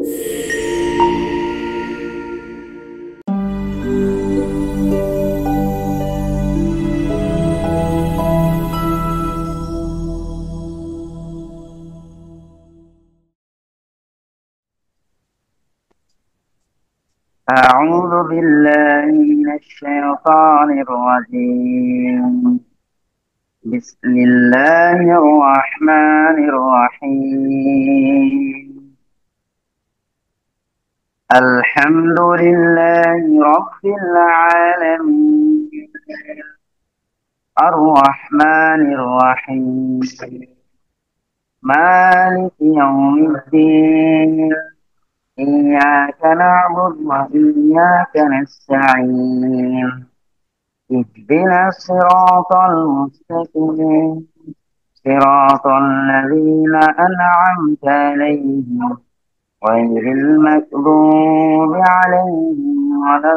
أعوذ بالله من الشيطان الرجيم. بسم الله الرحمن الرحيم. الحمد لله رب العالمين، الرحمن الرحيم، مالك يوم الدين. إياك نعبد وإياك نستعين. اهدنا الصراط المستقيم، صراط الذين أنعمت عليهم غير المغضوب عليهم ولا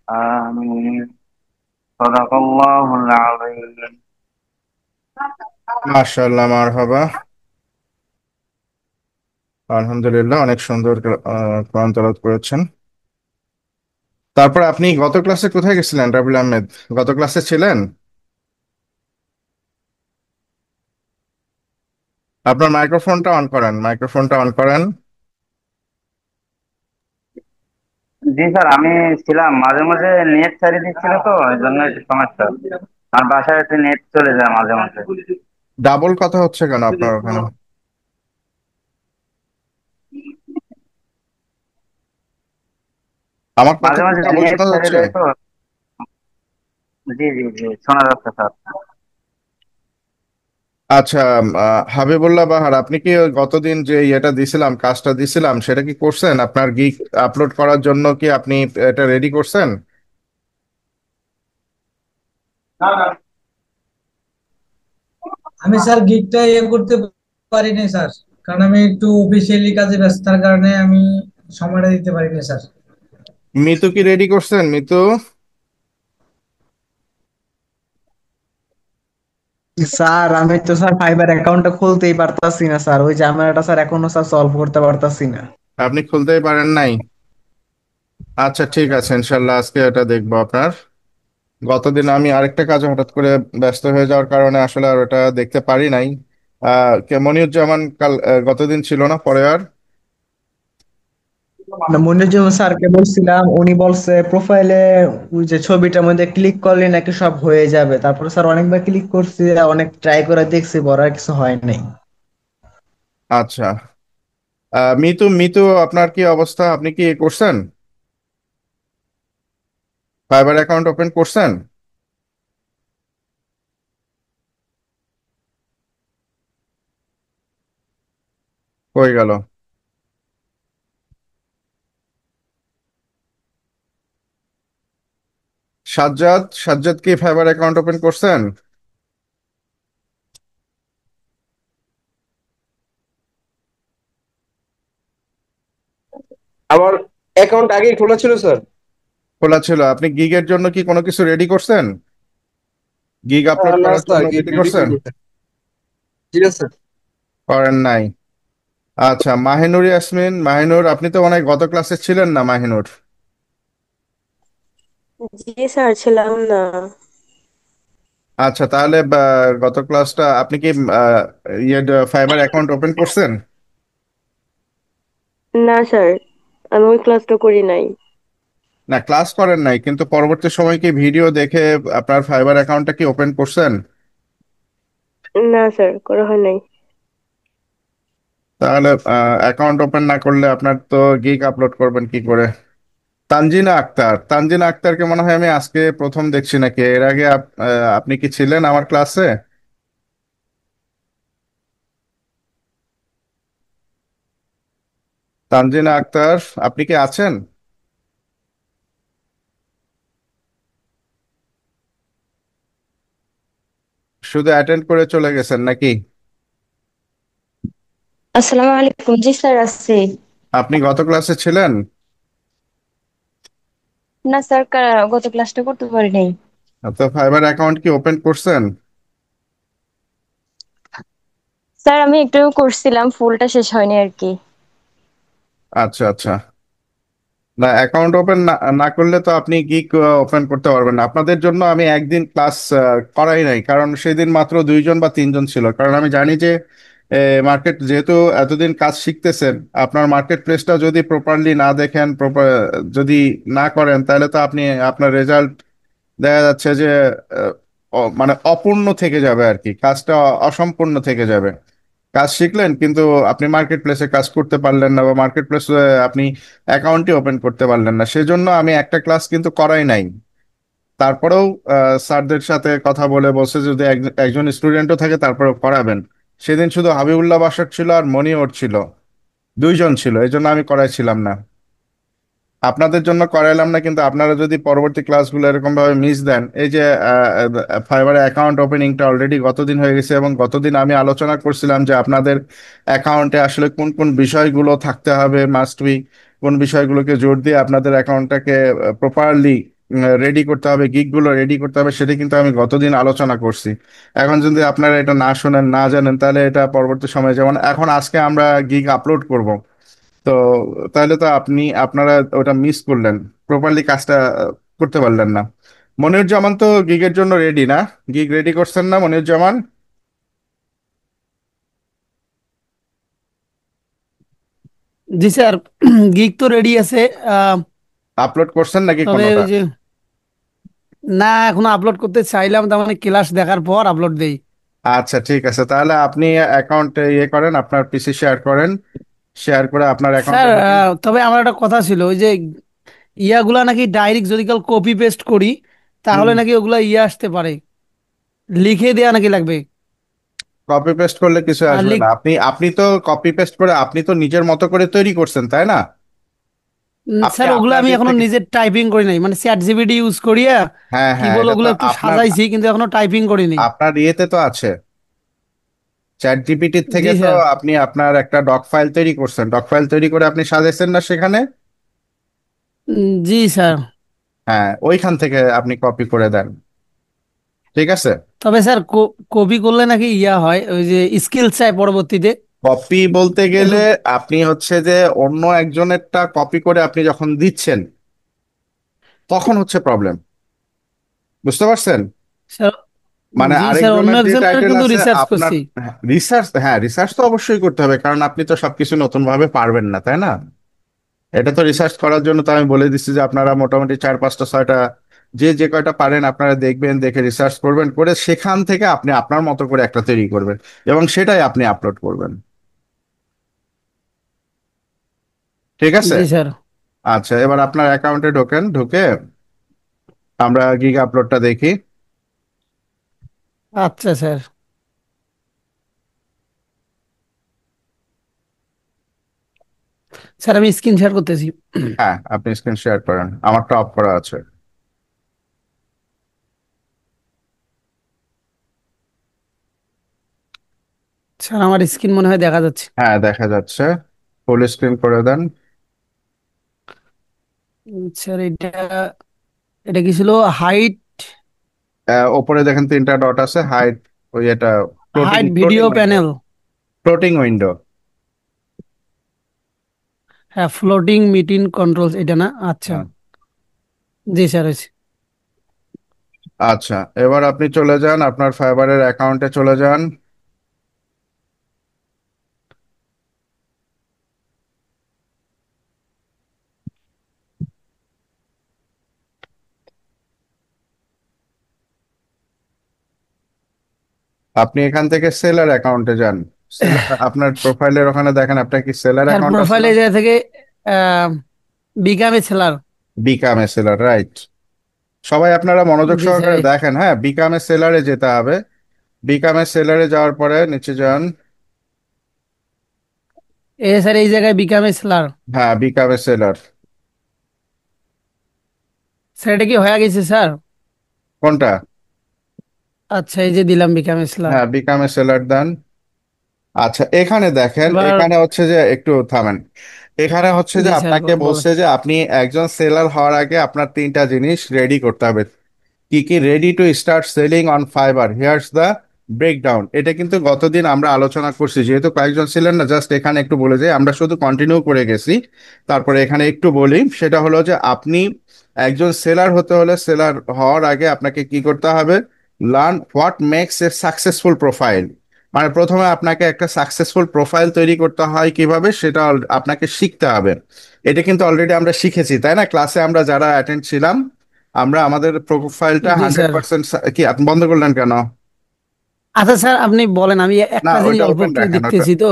آمين. صدق الله العظيم. মাশাআল্লাহ, মারহাবা। আলহামদুলিল্লাহ, অনেক সুন্দর কোরআন তেলাওয়াত করেছেন। তারপর আপনি গত ক্লাসে কোথায় গেছিলেন রাবিল আহমেদ? গত ক্লাসে ছিলেন? আপনার মাইক্রোফোনটা অন করেন, মাইক্রোফোনটা অন করেন। জি স্যার, আমি ছিলাম। মাঝে মাঝে নেট ছাড়িয়ে দিচ্ছিল, তো এই জন্য একটু সমস্যা। আর বাসায় একটু নেট চলে যায় মাঝে মাঝে। ডাবল কথা হচ্ছে কেন আপনার ওখানে? আমার কথা মাঝে কি মাঝে ডাবল নেট শোনা ছেড়ে যাচ্ছে? দেয় তো। জি জি জি, শোনা যাচ্ছে স্যার। আচ্ছা, হাবিবুল্লাহ বাহার, আপনি কি ওই গতদিন যে ইয়েটা দিছিলাম, কাজটা দিছিলাম, সেটা কি করছেন? আপনার গিগ আপলোড করার জন্য কি আপনি এটা রেডি করছেন? আমি স্যার গিগটা করতে পারিনি স্যার, কারণ আমি একটু অফিসিয়ালি কাজে ব্যস্ততার কারণে আমি সময়টা দিতে পারিনি স্যার। মিতু কি রেডি করছেন? মিতু? স্যার আমি তো স্যার ফাইবার অ্যাকাউন্টটা খুলতেই পারতাছি না স্যার, ওই ঝামেলাটা স্যার এখনো স্যার সলভ করতে পারতাছি না। আপনি খুলতেই পারেন নাই? আচ্ছা, ঠিক আছে, ইনশাল্লাহ আজকে এটা দেখবো আপনার। গতদিন আমি আরেকটা কাজে হঠাৎ করে ব্যস্ত হয়ে যাওয়ার কারণে আসলে আর ওটা দেখতে পারি নাই। মনিরুজ্জামান কাল গতদিন ছিল না, পরে আর। না, মনিরুজ্জামান স্যারকে বলছিলাম, উনি বলছে প্রোফাইলে ওই যে ছবিটার মধ্যে ক্লিক করলে নাকি সব হয়ে যাবে। তারপরে স্যার অনেকবার ক্লিক করছি, অনেক ট্রাই করে দেখছি, বড় আর কিছু হয় নাই। আচ্ছা, মিতু মিতু, আপনার কি অবস্থা? আপনি কি করছেন? ফাইবার অ্যাকাউন্ট ওপেন করছেন? হয়ে গেল। সাজ্জাদ, সাজ্জাদ কি ফাইবার অ্যাকাউন্ট ওপেন করছেন? আমার অ্যাকাউন্ট আগেই খোলা ছিল স্যার। খোলা ছিল? আপনি গিগের জন্য কি কোনো কিছু রেডি করছেন? গিগ আপলোড না করার স্যার, জন্য গেট রেডি রেডি করছেন? করিনি স্যার। ঠিক আছে। করেন নাই? আচ্ছা, মাহিনুর ইয়াসমিন, মাহিনুর, আপনি তো মনে হয় গত ক্লাসে ছিলেন না মাহিনুর? জি স্যার, ছিলাম না। আচ্ছা, তাহলে গত ক্লাসটা আপনি কি ইয়ে ফাইবার অ্যাকাউন্ট ওপেন করছেন? না স্যার, আমি ওই ক্লাসটা করি নাই। না, ক্লাস করেন নাই, কিন্তু পরবর্তী সময় কি ভিডিও দেখে আপনার ফাইবার অ্যাকাউন্টটা কি ওপেন করছেন? না স্যার, করা হয় নাই। তাহলে অ্যাকাউন্ট ওপেন না করলে আপনার তো গিগ আপলোড করবেন কি করে? তানজিনা আক্তার, তানজিনা আক্তারকে মনে হয় আমি আজকে প্রথম দেখছি নাকি? এর আগে আপনি কি ছিলেন আমার ক্লাসে? তানজিনা আক্তার, আপনি কি আছেন? শুধু অ্যাটেন্ড করে চলে গেছেন নাকি? আসসালামু আলাইকুম। জি স্যার, আছে। আপনি গত ক্লাসে ছিলেন? না স্যার, গত ক্লাসটা করতে পারি নাই। তো ফাইবার অ্যাকাউন্ট কি ওপেন করছেন? স্যার আমি একটু করছিলাম, ফুলটা শেষ হয়নি আর কি। আচ্ছা আচ্ছা। না, অ্যাকাউন্ট ওপেন না না করলে তো আপনি গিগ ওপেন করতে পারবেন না। আপনাদের জন্য আমি একদিন ক্লাস করাই নাই, কারণ সেদিন মাত্র 2জন বা 3জন ছিল। কারণ আমি জানি যে মার্কেট, যেহেতু এতদিন কাজ শিখতেছেন, আপনার মার্কেট প্লেসটা যদি প্রপারলি না দেখেন, প্রপার যদি না করেন, তাহলে তো আপনি আপনার রেজাল্ট দেখা যাচ্ছে যে মানে অপূর্ণ থেকে যাবে আর কি, কাজটা অসম্পূর্ণ থেকে যাবে। কাজ শিখলেন কিন্তু আপনি মার্কেট প্লেসে কাজ করতে পারলেন না, বা মার্কেট প্লেসে আপনি অ্যাকাউন্টই ওপেন করতে পারলেন না। সেজন্য আমি একটা ক্লাস কিন্তু করাই নাই। তারপরেও স্যারদের সাথে কথা বলে বলছে যদি একজন স্টুডেন্টও থাকে তারপরেও করাবেন। সেদিন শুধু হাবিবুল্লাহ বাসার ছিল আর মনিওর ছিল, 2জন ছিল, এই জন্য আমি করাইছিলাম না। আপনাদের জন্য করাইলাম না, কিন্তু আপনারা যদি পরবর্তী ক্লাসগুলো এরকম ভাবে মিস দেন, এই যে ফাইবারে অ্যাকাউন্ট ওপেনিংটা অলরেডি গতদিন হয়ে গেছে, এবং গতদিন আমি আলোচনা করছিলাম যে আপনাদের অ্যাকাউন্টে আসলে কোন কোন বিষয়গুলো থাকতে হবে, মাস্ট বি, কোন বিষয়গুলোকে জোর দিয়ে আপনাদের অ্যাকাউন্টটাকে প্রপারলি রেডি করতে হবে, গিগগুলো রেডি করতে হবে, সেটা কিন্তু আমি গতদিন আলোচনা করছি। এখন যদি আপনারা এটা না শোনেন, না জানেন, তাহলে এটা পরবর্তী সময়ে, যেমন এখন আজকে আমরা গিগ আপলোড করব, তো তাহলে তো আপনারা ওটা মিস করলেন, প্রপারলি কাজটা করতে পারলেন না। মনিরুজ্জামান তো গিগের জন্য রেডি না? গিগ রেডি করছেন না মনিরুজ্জামান? জি স্যার, গিগ তো রেডি আছে। আহ, আপলোড করছেন নাকি তবে কোনোটা? ওই যে, না এখনো আপলোড করতে চাইলাম, তার মানে ক্লাস দেখার পর আপলোড দেই। আচ্ছা ঠিক আছে, তাহলে আপনি অ্যাকাউন্টে ইয়ে করেন, আপনার পিসি শেয়ার করেন, শেয়ার করে আপনার অ্যাকাউন্টে স্যার ঢুকেন। তবে আমার একটা কথা ছিল, ওই যে ইয়াগুলা নাকি ডাইরেক্ট যদি কাল কপি পেস্ট করি তাহলে হুম। নাকি ওগুলা ইয়ে আসতে পারে, লিখে দেয়া নাকি লাগবে। কপি পেস্ট করলে কিছু আর আসবে লিখ না। আপনি আপনি তো কপি পেস্ট করে আপনি তো নিজের মতো করে তৈরি করছেন, তাই না? আপনি স্যার ওগুলো আপনার আমি ইয়ে এখনো থেকে, নিজে টাইপিং করি নাই, মানে চ্যাট জিপিটি ইউজ করিয়া হ্যাঁ কি হ্যাঁ, বল এটা তো ওগুলো একটু আপনার সাজাইছি, কিন্তু এখনো টাইপিং করিনি। আপনার ইয়েতে তো আছে, চ্যাট জিপিটির জি থেকে তো স্যার। আপনি আপনার একটা ডক ফাইল তৈরি করছেন, ডক ফাইল তৈরি করে আপনি সাজাইছেন না সেখানে? জি স্যার। হ্যাঁ, ওইখান থেকে আপনি কপি করে দেন, ঠিক আছে? তবে স্যার কপি করলে নাকি ইয়া হয়, ওই যে স্কিল চাই পরবর্তীতে কপি বলতে একটু। গেলে আপনি হচ্ছে যে অন্য একজনেরটা কপি করে আপনি যখন দিচ্ছেন, তখন হচ্ছে প্রবলেম, বুঝতে পারছেন? স্যার মানে জি স্যার, অন্য আরেকজনের যে একজনের টাইটেল কিন্তু আছে রিসার্চ আপনার, করছি। রিসার্চ, হ্যাঁ রিসার্চ তো অবশ্যই করতে হবে, কারণ আপনি তো সবকিছু নতুন ভাবে পারবেন না, তাই না? এটা তো রিসার্চ করার জন্য তো আমি বলে দিচ্ছি যে আপনারা মোটামুটি 4 5টা 6টা, যে যে কয়টা পারেন আপনারা দেখবেন, দেখে রিসার্চ করবেন, করে সেখান থেকে আপনি আপনার মতো করে একটা তৈরি করবেন, এবং সেটাই আপনি আপলোড করবেন, ঠিক আছে? জি স্যার। আচ্ছা, এবার আপনার অ্যাকাউন্টে ঢোকেন, ঢুকে আমরা গিগ আপলোডটা দেখি। আচ্ছা স্যার। স্যার আমি স্ক্রিন শেয়ার করতেছি। হ্যাঁ, আপনি স্ক্রিন শেয়ার করেন, আমারটা অফ করা আছে। স্যার আমার স্ক্রিন মনে হয় দেখা যাচ্ছে। হ্যাঁ দেখা যাচ্ছে, ফুল স্ক্রিন করে দেন। স্যার এটা, এটা কি ছিল? হাইট, ওপরে দেখেন 3টা ডট আছে, হাইট, ওই এটা floating height floating video window, panel. Floating window. হ্যাঁ, ফ্লোটিং মিটিং কন্ট্রোলস, এটা না? আচ্ছা। জি স্যার হয়েছে। আচ্ছা, এবার আপনি চলে যান আপনার ফাইবারের অ্যাকাউন্টে চলে যান। আপনি এখান থেকে সেলার অ্যাকাউন্টে যান। সেলার, আপনার প্রোফাইলের ওখানে দেখেন আপনার কি সেলার স্যার অ্যাকাউন্ট আছে না? প্রোফাইলে জায়গা থেকে become a seller. Become a seller, right. সবাই আপনারা মনোযোগ জি স্যার। সহকারে দেখেন, হ্যাঁ, বিকাম এ সেলারে যেতে হবে। বিকাম এ সেলারে যাওয়ার পরে নিচে যান। স্যার এই জায়গায় বিকামে সেলার। হ্যাঁ, বিকাম এ সেলার। স্যার এটা কি হয়ে গেছে স্যার? কোনটা? আচ্ছা এই যে দিলাম বিকামে সেলার। হ্যাঁ, বিকাম এ সেলার দেন। আচ্ছা, এখানে দেখেন, এবার এখানে হচ্ছে যে একটু থামেন। এখানে হচ্ছে যে জি স্যার আপনাকে বলেন। বলছে যে আপনি একজন সেলার হওয়ার আগে আপনার 3টা জিনিস রেডি করতে হবে। কি কি? Ready to start selling on fibre, here's the breakdown, এটা কিন্তু গতদিন আমরা আলোচনা করছি, যেহেতু কয়েকজন ছিলেন না, জাস্ট এখানে একটু বলে যাই, আমরা শুধু কন্টিনিউ করে গেছি। তারপরে এখানে একটু বলি, সেটা হলো যে আপনি একজন সেলার হতে হলে, সেলার হওয়ার আগে আপনাকে কি করতে হবে? Learn what makes a successful profile. মানে প্রথমে আপনাকে একটা সাকসেসফুল প্রোফাইল তৈরি করতে হয় কিভাবে, সেটা আপনাকে শিখতে হবে। এটা কিন্তু অলরেডি আমরা শিখেছি, তাই না? ক্লাসে আমরা যারা অ্যাটেন্ড ছিলাম, আমরা আমাদের প্রোফাইলটা জি হান্ড্রেড স্যার। পার্সেন্ট কি আপনি বন্ধ করলেন কেন? আচ্ছা স্যার, আপনি বলেন, আমি না, একটা জিনিস ওইটা অল্প ওপেন একটু রাখেন ওটা। দেখতেছি তো।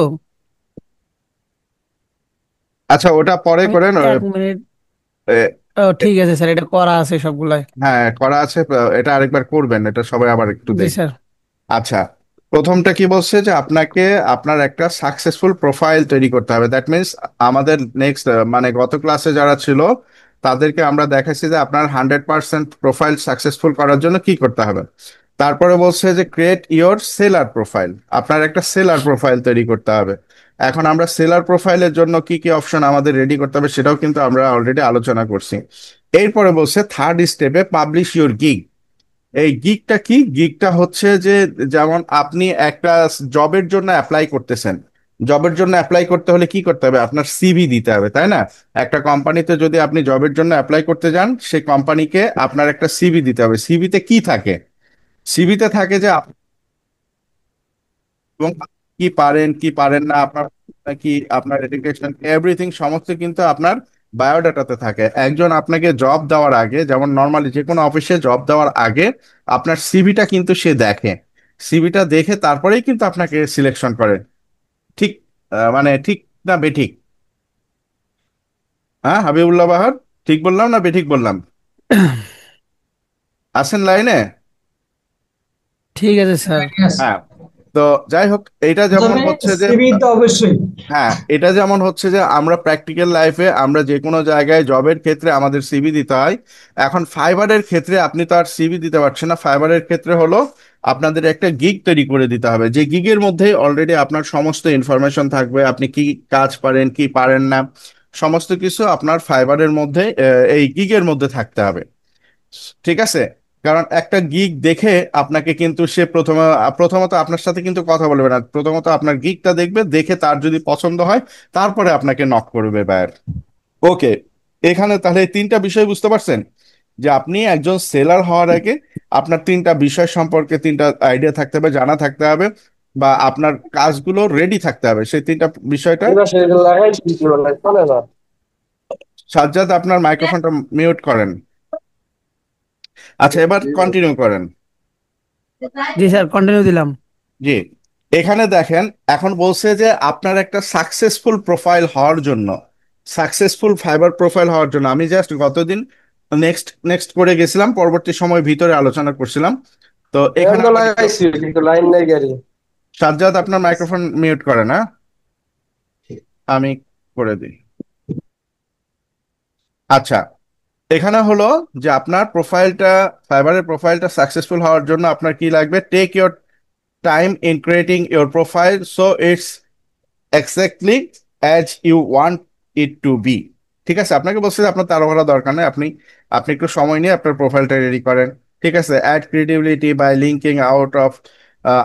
আচ্ছা, ওটা পরে আমি করেন। 1 মিনিট। এ, ও এ, ঠিক আছে স্যার, এটা করা আছে সবগুলাই। হ্যাঁ করা আছে। এটা আরেকবার করবেন, এটা সবাই আবার একটু জি দেখ। স্যার। আচ্ছা, প্রথমটা কি বলছে যে আপনাকে আপনার একটা সাকসেসফুল প্রোফাইল তৈরি করতে হবে। দ্যাট মিন্স আমাদের নেক্সট মানে গত ক্লাসে যারা ছিল তাদেরকে আমরা দেখাচ্ছি যে আপনার 100% প্রোফাইল সাকসেসফুল করার জন্য কি করতে হবে। তারপরে বলছে যে ক্রিয়েট ইওর সেলার প্রোফাইল, আপনার একটা সেলার প্রোফাইল তৈরি করতে হবে। এখন আমরা সেলার প্রোফাইলের জন্য কি কি অপশন আমাদের রেডি করতে হবে সেটাও কিন্তু আমরা অলরেডি আলোচনা করছি। এরপরে বলছে থার্ড স্টেপে পাবলিশ ইওর গিগ। এই গিগটা কি? গিগটা হচ্ছে যে যেমন আপনি একটা জবের জন্য অ্যাপ্লাই করতেছেন, জবের জন্য অ্যাপ্লাই করতে হলে কি করতে হবে? আপনার সিভি দিতে হবে, তাই না? একটা কোম্পানিতে যদি আপনি জবের জন্য অ্যাপ্লাই করতে যান, সেই কোম্পানিকে আপনার একটা সিভি দিতে হবে। সিভিতে কি থাকে? সিভিতে থাকে যে এবং কি পারেন কি পারেন না, আপনার কি, আপনার এডুকেশন, এভরিথিং সমস্ত কিন্তু আপনার বায়োডাটাতে থাকে। একজন আপনাকে জব দেওয়ার আগে, যেমন নর্মালি যে কোনো অফিসে জব দেওয়ার আগে আপনার সিভিটা কিন্তু সে দেখে। সিভিটা দেখে তারপরেই কিন্তু আপনাকে সিলেকশন করে। ঠিক মানে ঠিক না বেঠিক? হ্যাঁ হাবিবুল্লাহ বাহার, ঠিক বললাম না বেঠিক বললাম? আছেন লাইনে? ঠিক আছে স্যার। হ্যাঁ। তো যাই হোক, এইটা যেমন প্রথমে হচ্ছে যে সিভি তো অবশ্যই। হ্যাঁ, এটা যেমন হচ্ছে যে আমরা প্র্যাকটিক্যাল লাইফে আমরা যে কোনো জায়গায় জবের ক্ষেত্রে আমাদের সিভি দিতে হয়। এখন ফাইবারের ক্ষেত্রে আপনি তো আর সিভি দিতে পারছেন না। ফাইবারের ক্ষেত্রে হলো আপনাদের একটা গিগ তৈরি করে দিতে হবে, যে গিগের মধ্যে অলরেডি আপনার সমস্ত ইনফরমেশন থাকবে, আপনি কি কাজ পারেন কি পারেন না, সমস্ত কিছু আপনার ফাইবারের মধ্যে এই গিগের মধ্যে থাকতে হবে। ঠিক আছে? কারণ একটা গিগ দেখে আপনাকে কিন্তু সে প্রথমত আপনার সাথে কিন্তু কথা বলবে না, প্রথমত আপনার গিগটা দেখবে, দেখে তার যদি পছন্দ হয় তারপরে আপনাকে নক করবে বায়ার। ওকে, এখানে তাহলে এই তিনটা বিষয় বুঝতে পারছেন যে আপনি একজন সেলার হওয়ার আগে আপনার তিনটা বিষয় সম্পর্কে তিনটা আইডিয়া থাকতে হবে, জানা থাকতে হবে, বা আপনার কাজগুলো রেডি থাকতে হবে, সেই তিনটা বিষয়টা। এবার সে লাগাইছি চলে না। সাজ্জাদ, আপনার মাইক্রোফোনটা মিউট করেন। আচ্ছা, এবার কন্টিনিউ করেন। জি স্যার, কন্টিনিউ দিলাম। জি, এখানে দেখেন, এখন বলছে যে আপনার একটা সাকসেসফুল প্রোফাইল হওয়ার জন্য, সাকসেসফুল ফাইবার প্রোফাইল হওয়ার জন্য, আমি জাস্ট গতদিন নেক্সট নেক্সট করে গেছিলাম, পরবর্তী সময় ভিতরে আলোচনা করছিলাম। তো ফ্যান এখানে তো আমাকে একটু লাগাইছি কিন্তু লাইন নাই গাড়ি। সাজ্জাদ, আপনার মাইক্রোফোন মিউট করে না, আমি করে দিই। আচ্ছা, এখানে হলো যে আপনার প্রোফাইলটা, ফাইবারের প্রোফাইলটা সাকসেসফুল হওয়ার জন্য আপনার কি লাগবে? Take your time in creating your profile so it's exactly as you want it to be. ঠিক আছে? আপনাকে বলছে যে আপনার তাড়াহুড়া দরকার নেই, আপনি আপনি একটু সময় নিয়ে আপনার প্রোফাইলটা রেডি করেন। ঠিক আছে? Add creativity by linking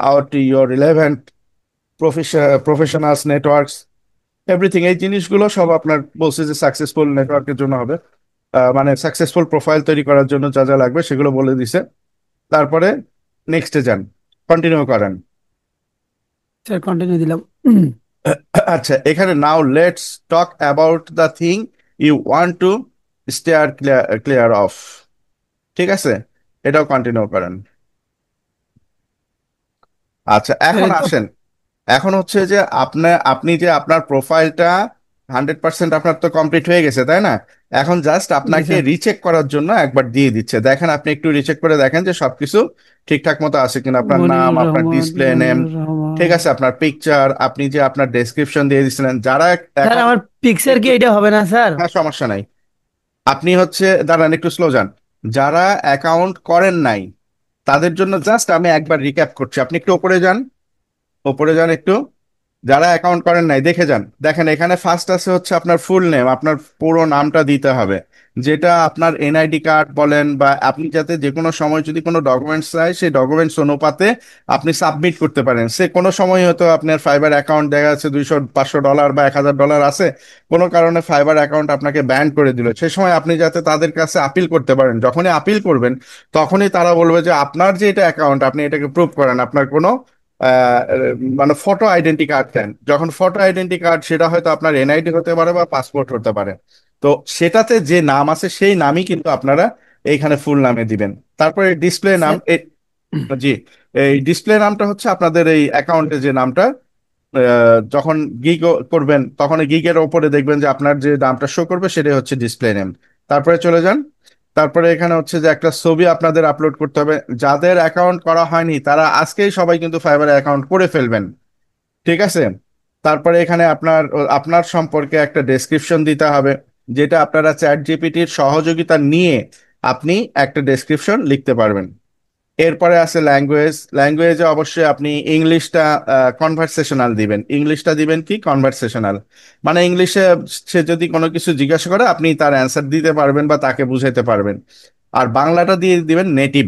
out to your relevant professionals networks, everything. এই জিনিসগুলো সব আপনার বলছে যে সাকসেসফুল নেটওয়ার্কের জন্য হবে। মানে সাকসেসফুল প্রোফাইল তৈরি করার জন্য যা যা লাগবে সেগুলো বলে দিছে। তারপরে নেক্সটে যান, কন্টিনিউ করেন। স্যার, কন্টিনিউ দিলাম। আচ্ছা, এখানে now let's talk about the thing you want to steer clear of. ঠিক আছে? এটাও কন্টিনিউ করেন। আচ্ছা, স্যার, এখন এই তো। আসেন। এখন হচ্ছে যে আপনি যে আপনার প্রোফাইলটা 100% আপনার তো কমপ্লিট হয়ে গেছে, তাই না? এখন জাস্ট জি আপনাকে স্যার। রিচেক করার জন্য একবার দিয়ে দিচ্ছে। দেখেন, আপনি একটু রিচেক করে দেখেন যে সবকিছু ঠিকঠাক মতো আছে কিনা, আপনার নাম, মনিরুর আপনার রহমান, ডিসপ্লে নেম, মনিরুর রহমান। ঠিক আছে, আপনার পিকচার, আপনি যে আপনার ডেসক্রিপশন দিয়ে দিছিলেন, যারা স্যার, অ্যাকাউন্ট আমার পিকচার কি এটা হবে না স্যার? হ্যাঁ সমস্যা নাই। আপনি হচ্ছে দাঁড়ান, একটু স্লো যান। যারা অ্যাকাউন্ট করেন নাই তাদের জন্য জাস্ট আমি একবার রিক্যাপ করছি, আপনি একটু ওপরে যান, ওপরে যান একটু। যারা অ্যাকাউন্ট করেন নাই দেখে যান, দেখেন এখানে ফার্স্ট আছে হচ্ছে আপনার ফুল নেম, আপনার পুরো নামটা দিতে হবে, যেটা আপনার এনআইডি কার্ড বলেন বা আপনি যাতে যে কোনো সময় যদি কোনো ডকুমেন্টস চাই সেই ডকুমেন্টস অনুপাতে আপনি সাবমিট করতে পারেন। সে কোনো সময় হয়তো আপনার ফাইবার অ্যাকাউন্ট দেখা যাচ্ছে $200 $500 বা $1000 আছে, কোনো কারণে ফাইবার অ্যাকাউন্ট আপনাকে ব্যান করে দিল, সে সময় আপনি যাতে তাদের কাছে আপিল করতে পারেন, যখনই আপিল করবেন তখনই তারা বলবে যে আপনার যে এটা অ্যাকাউন্ট আপনি এটাকে প্রুভ করেন, আপনার কোনো আহ, মানে ফটো আইডেন্টি কার্ড দেন। যখন ফটো আইডেন্টি কার্ড, সেটা হয়তো আপনার এনআইডি হতে পারে বা পাসপোর্ট হতে পারে, তো সেটাতে যে নাম আছে সেই নামই কিন্তু আপনারা এইখানে ফুল নামে দিবেন। তারপরে ডিসপ্লে নাম স্যার জি, এই ডিসপ্লে নামটা হচ্ছে আপনাদের এই অ্যাকাউন্টে যে নামটা যখন গিগ করবেন তখন গিগের ওপরে দেখবেন যে আপনার যে নামটা শো করবে সেটাই হচ্ছে ডিসপ্লে নেম। তারপরে চলে যান, তারপরে এখানে হচ্ছে যে একটা ছবি আপনাদের আপলোড করতে হবে। যাদের অ্যাকাউন্ট করা হয়নি তারা আজকেই সবাই কিন্তু ফাইবার অ্যাকাউন্ট করে ফেলবেন, ঠিক আছে? তারপরে এখানে আপনার আপনার সম্পর্কে একটা ডেসক্রিপশন দিতে হবে, যেটা আপনারা চ্যাট জিপিটির সহযোগিতা নিয়ে আপনি একটা ডেসক্রিপশন লিখতে পারবেন। এরপরে আছে ল্যাঙ্গুয়েজ, ল্যাঙ্গুয়েজে অবশ্যই আপনি ইংলিশটা কনভারসেশনাল দিবেন। ইংলিশটা দিবেন কি কনভারসেশনাল, মানে ইংলিশে সে যদি কোনো কিছু জিজ্ঞাসা করে আপনি তার অ্যান্সার দিতে পারবেন বা তাকে বুঝাইতে পারবেন। আর বাংলাটা দিয়ে দিবেন নেটিভ,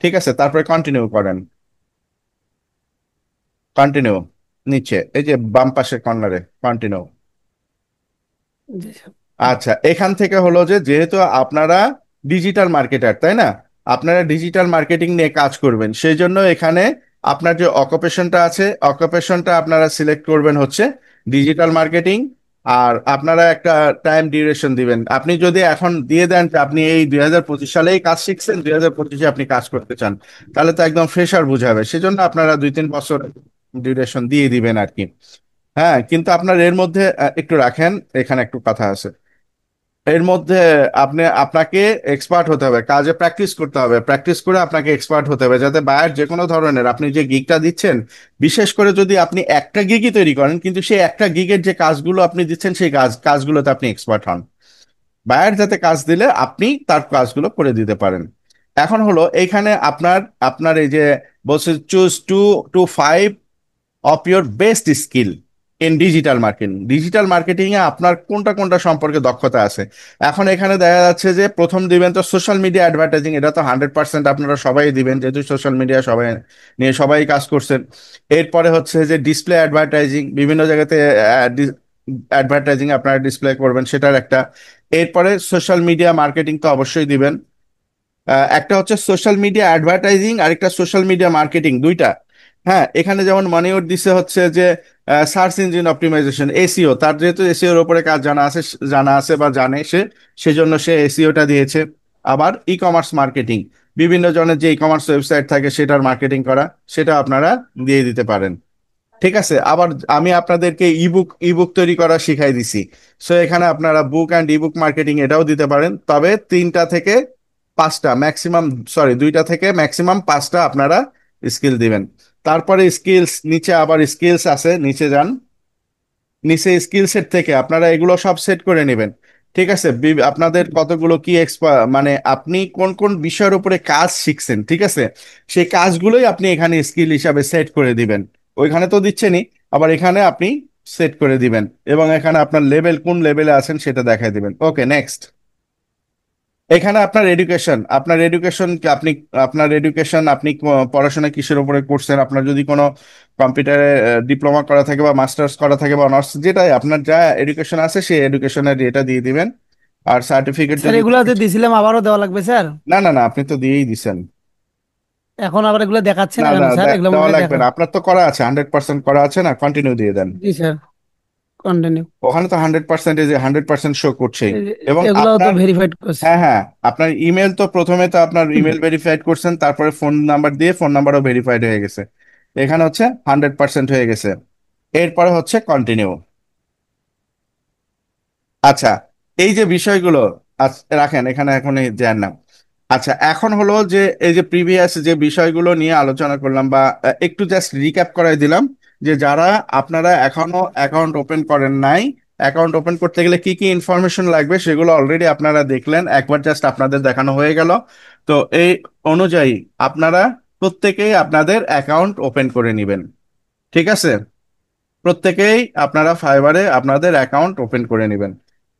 ঠিক আছে? তারপরে কন্টিনিউ করেন, কন্টিনিউ, নিচে এই যে বাম পাশের কর্নারে কন্টিনিউ। জি স্যার। আচ্ছা, এখান থেকে হলো যে যেহেতু আপনারা ডিজিটাল মার্কেটার, তাই না? আপনারা ডিজিটাল মার্কেটিং নিয়ে কাজ করবেন, সেই জন্য এখানে আপনার যে অকুপেশনটা আছে, অকুপেশনটা আপনারা সিলেক্ট করবেন হচ্ছে ডিজিটাল মার্কেটিং। আর আপনারা একটা টাইম ডিউরেশন দিবেন। আপনি যদি এখন দিয়ে দেন যে আপনি এই 2025 সালেই কাজ শিখছেন, 2025-এ আপনি কাজ করতে চান, তাহলে তো একদম ফ্রেশার বুঝাবে, সেজন্য আপনারা 2-3 বছর ডিউরেশন দিয়ে দিবেন আর কি। হ্যাঁ, কিন্তু আপনার এর মধ্যে একটু রাখেন, এখানে একটু কথা আছে। এর মধ্যে আপনাকে এক্সপার্ট হতে হবে, কাজে প্র্যাকটিস করতে হবে, প্র্যাকটিস করে আপনাকে এক্সপার্ট হতে হবে, যাতে বায়ার যে কোনো ধরনের আপনি যে গিগটা দিচ্ছেন, বিশেষ করে যদি আপনি একটা গিগই তৈরি করেন কিন্তু সেই একটা গিগের যে কাজগুলো আপনি দিচ্ছেন সেই কাজগুলোতে আপনি এক্সপার্ট হন, বায়ার যাতে কাজ দিলে আপনি তার কাজগুলো করে দিতে পারেন। এখন হলো এইখানে আপনার আপনার এই যে বলছে choose 2 to 5 of your best skill in digital marketing. Digital marketing এ আপনার কোনটা কোনটা সম্পর্কে দক্ষতা আছে। এখন এখানে দেখা যাচ্ছে যে প্রথম দিবেন তো সোশ্যাল মিডিয়া অ্যাডভার্টাইজিং, এটা তো 100% আপনারা সবাই দিবেন, যেহেতু সোশ্যাল মিডিয়া সবাই নিয়ে সবাই কাজ করছেন। এরপরে হচ্ছে যে ডিসপ্লে অ্যাডভার্টাইজিং, বিভিন্ন জায়গাতে অ্যাডভার্টাইজিং আপনারা ডিসপ্লে করবেন, সেটার একটা। এরপরে সোশ্যাল মিডিয়া মার্কেটিং তো অবশ্যই দিবেন। একটা হচ্ছে সোশ্যাল মিডিয়া অ্যাডভার্টাইজিং আর একটা সোশ্যাল মিডিয়া মার্কেটিং, দুইটা। হ্যাঁ, এখানে যেমন মানিওর দিছে হচ্ছে যে সার্চ ইঞ্জিন অপটিমাইজেশন, এসইও, তার যেহেতু এসইওর উপরে কাজ জানা আছে বা জানে সে, সেজন্য সে এসইওটা দিয়েছে। আবার ই কমার্স মার্কেটিং, বিভিন্ন জনের যে ই কমার্স ওয়েবসাইট থাকে সেটার মার্কেটিং করা, সেটা আপনারা দিয়ে দিতে পারেন, ঠিক আছে? আবার আমি আপনাদেরকে ইবুক তৈরি করা শিখাই দিছি, সো এখানে আপনারা বুক অ্যান্ড ইবুক মার্কেটিং এটাও দিতে পারেন, তবে 3টা থেকে 5টা ম্যাক্সিমাম, সরি 2টা থেকে ম্যাক্সিমাম 5টা আপনারা স্কিল দিবেন। তারপরে স্কিলস, নিচে আবার স্কিলস আছে, নিচে যান, নিচে স্কিল সেট থেকে আপনারা এগুলো সব সেট করে নেবেন, ঠিক আছে? আপনাদের কতগুলো কি মানে আপনি কোন কোন বিষয়ের উপরে কাজ শিখছেন, ঠিক আছে? সেই কাজগুলোই আপনি এখানে স্কিল হিসাবে সেট করে দিবেন। ওইখানে তো দিচ্ছেনই, আবার এখানে আপনি সেট করে দিবেন, এবং এখানে আপনার লেভেল কোন লেভেলে আছেন সেটা দেখাই দিবেন। ওকে, নেক্সট। এখানে আপনার এডুকেশন আপনি পড়াশোনা কিসের উপরে করছেন, আপনার যদি কোনো কম্পিউটারে ডিপ্লোমা করা থাকে বা মাস্টার্স করা থাকে বা অনার্স, যেটাই আপনার যা এডুকেশন আছে সেই এডুকেশনের এটা দিয়ে দিবেন। আর সার্টিফিকেট স্যার যদি এগুলাতে দিছিলাম, আবারও দেওয়া লাগবে স্যার? না না না, আপনি তো দিয়েই দিছেন। এখন আবার এগুলো দেখাচ্ছে না না কেন না, স্যার? এগুলো মনে দেওয়া হয় লাগবে দেখা। না, আপনার তো করা আছে, 100% করা আছে না, কন্টিনিউ দিয়ে দেন। জি স্যার, কন্টিনিউ। ওখানে তো 100%, 100% শো করছেই। এবং এগুলাও তো আপনার, ভেরিফাইড করছি। হ্যাঁ হ্যাঁ, আপনার ইমেল তো প্রথমে তো আপনার ইমেল ভেরিফাইড করছেন, তারপরে ফোন নাম্বার দিয়ে ফোন নাম্বারও ভেরিফাইড হয়ে গেছে, এখানে হচ্ছে 100% হয়ে গেছে। এরপরে হচ্ছে কন্টিনিউ। আচ্ছা, এই যে বিষয়গুলো রাখেন এখানে, এখন যান না। আচ্ছা, এখন হলো যে এই যে প্রিভিয়াস যে বিষয়গুলো নিয়ে আলোচনা করলাম বা একটু জাস্ট রিক্যাপ করাই দিলাম, যে যারা আপনারা এখনো অ্যাকাউন্ট ওপেন করেন নাই, অ্যাকাউন্ট ওপেন করতে গেলে কি কি ইনফরমেশন লাগবে সেগুলো অলরেডি আপনারা দেখলেন, একবার জাস্ট আপনাদের দেখানো হয়ে গেল। তো এই অনুযায়ী আপনারা প্রত্যেকেই আপনাদের অ্যাকাউন্ট ওপেন করে নেবেন, ঠিক আছে? প্রত্যেকেই আপনারা ফাইবারে আপনাদের অ্যাকাউন্ট ওপেন করে নেবেন।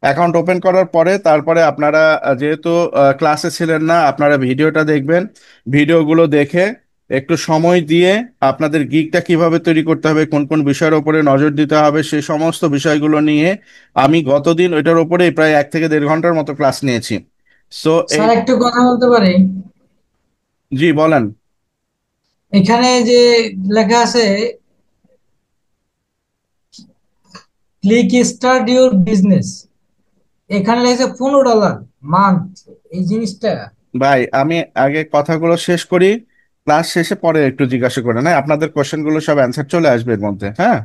অ্যাকাউন্ট ওপেন করার পরে তারপরে আপনারা যেহেতু ক্লাসে ছিলেন না, আপনারা ভিডিওটা দেখবেন। ভিডিওগুলো দেখে একটু সময় দিয়ে আপনাদের গিগটা কিভাবে তৈরি করতে হবে, কোন কোন বিষয়ের উপরে নজর দিতে হবে, সেই সমস্ত বিষয়গুলো নিয়ে আমি গতদিন ওইটার উপরে প্রায় 1 থেকে 1.5 ঘন্টার মতো ক্লাস নিয়েছি। সো এই, স্যার একটু কথা বলতে পারি? জি বলেন। এখানে যে লেখা আছে ক্লিক স্টার্ট ইউর বিজনেস, এখানে লেগেছে $15 মান্থ, এই জিনিসটা। ভাই আমি আগে কথাগুলো শেষ করি, ক্লাস শেষে পরে একটু জিজ্ঞাসা করে না, আপনাদের কোশ্চেনগুলো সব অ্যান্সার চলে আসবে এর মধ্যে, হ্যাঁ।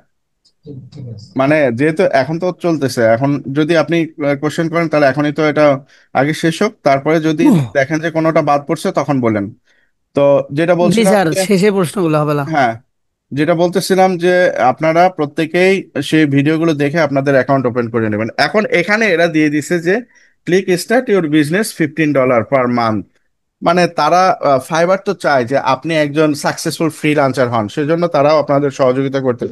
ঠিক ঠিক আছে। মানে যেহেতু এখন তো চলতেছে, এখন যদি আপনি কোশ্চেন করেন তাহলে এখনই তো এটা আগে শেষ হোক, তারপরে যদি দেখেন যে কোনোটা বাদ পড়ছে তখন বলেন। তো যেটা জি বলছিলাম স্যার, যে, শেষে প্রশ্নগুলো হবে না। হ্যাঁ, যেটা বলতেছিলাম যে আপনারা প্রত্যেকেই সেই ভিডিওগুলো দেখে আপনাদের অ্যাকাউন্ট ওপেন করে নেবেন। এখন এখানে এরা দিয়ে দিছে যে click start your business $15 per month. মানে তারা ফাইবার তো চায় যে আপনি একজন সাকসেসফুল ফ্রিল্যান্সার হন, সেজন্য তারাও আপনাদের সহযোগিতা করতে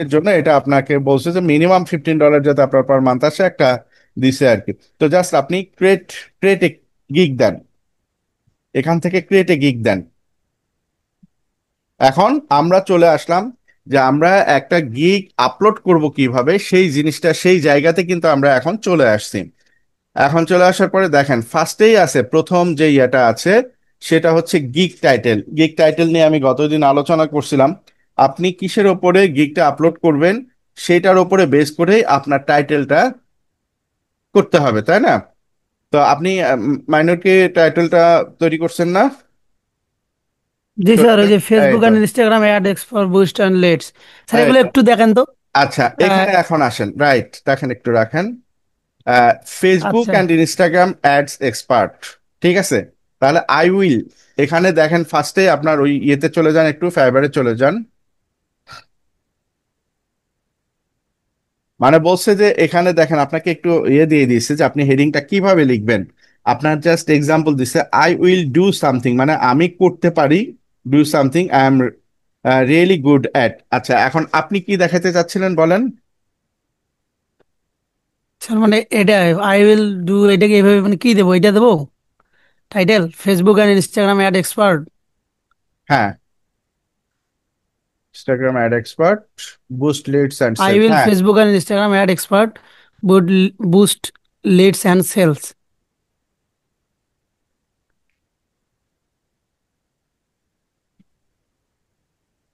এর জন্য এটা আপনাকে বলছে যে মিনিমাম $15 যাতে আপনার পার মান্থ আসে একটা দিছে আর কি। তো জাস্ট আপনি ক্রিয়েট ক্রিয়েট এ গিগ দেন, এখান থেকে ক্রিয়েট এ গিগ দেন। এখন আমরা চলে আসলাম যে আমরা একটা গিগ আপলোড করব কিভাবে, সেই জিনিসটা সেই জায়গাতে কিন্তু আমরা এখন চলে আসছি। এখন চলে আসার পরে দেখেন ফার্স্টেই আছে, প্রথম যে ইয়েটা আছে সেটা হচ্ছে গিগ টাইটেল। গিগ টাইটেল নিয়ে আমি গতদিন আলোচনা করছিলাম। আপনি কিসের ওপরে গিগটা আপলোড করবেন সেটার ওপরে বেস করেই আপনার টাইটেলটা করতে হবে, তাই না? তো আপনি মাইনরকে টাইটেলটা তৈরি করছেন না? জি স্যার, ওই করছেন, যে এই ফেসবুক তো, and Instagram add explore boost and let's, sir এই এগুলো তো। একটু দেখেন তো। আচ্ছা, আহ, এখানে এখন আসেন, রাইট, দেখেন একটু রাখেন। ফেসবুক আচ্ছা, অ্যান্ড ইনস্টাগ্রাম অ্যাডস এক্সপার্ট, ঠিক আছে। তাহলে আই উইল, এখানে দেখেন ফার্স্টে আপনার ওই ইয়েতে চলে যান, একটু ফাইবারে চলে যান। মানে বলছে যে এখানে দেখেন আপনাকে একটু ইয়ে দিয়ে দিয়েছে যে আপনি হেডিংটা কিভাবে লিখবেন। আপনার জাস্ট এক্সাম্পল দিছে, আই উইল ডু সামথিং, মানে আমি করতে পারি, do something I am really good at. আচ্ছা, এখন আপনি কি দেখাতে চাচ্ছিলেন বলেন। স্যার মানে এটা আই উইল ডু, এটাকে এইভাবে মানে কি দেবো, এটা দেবো title Facebook and Instagram ad expert. হ্যাঁ, Instagram ad expert, boost leads and I sales, will হ্যাঁ। Facebook and Instagram ad expert would boost leads and sales.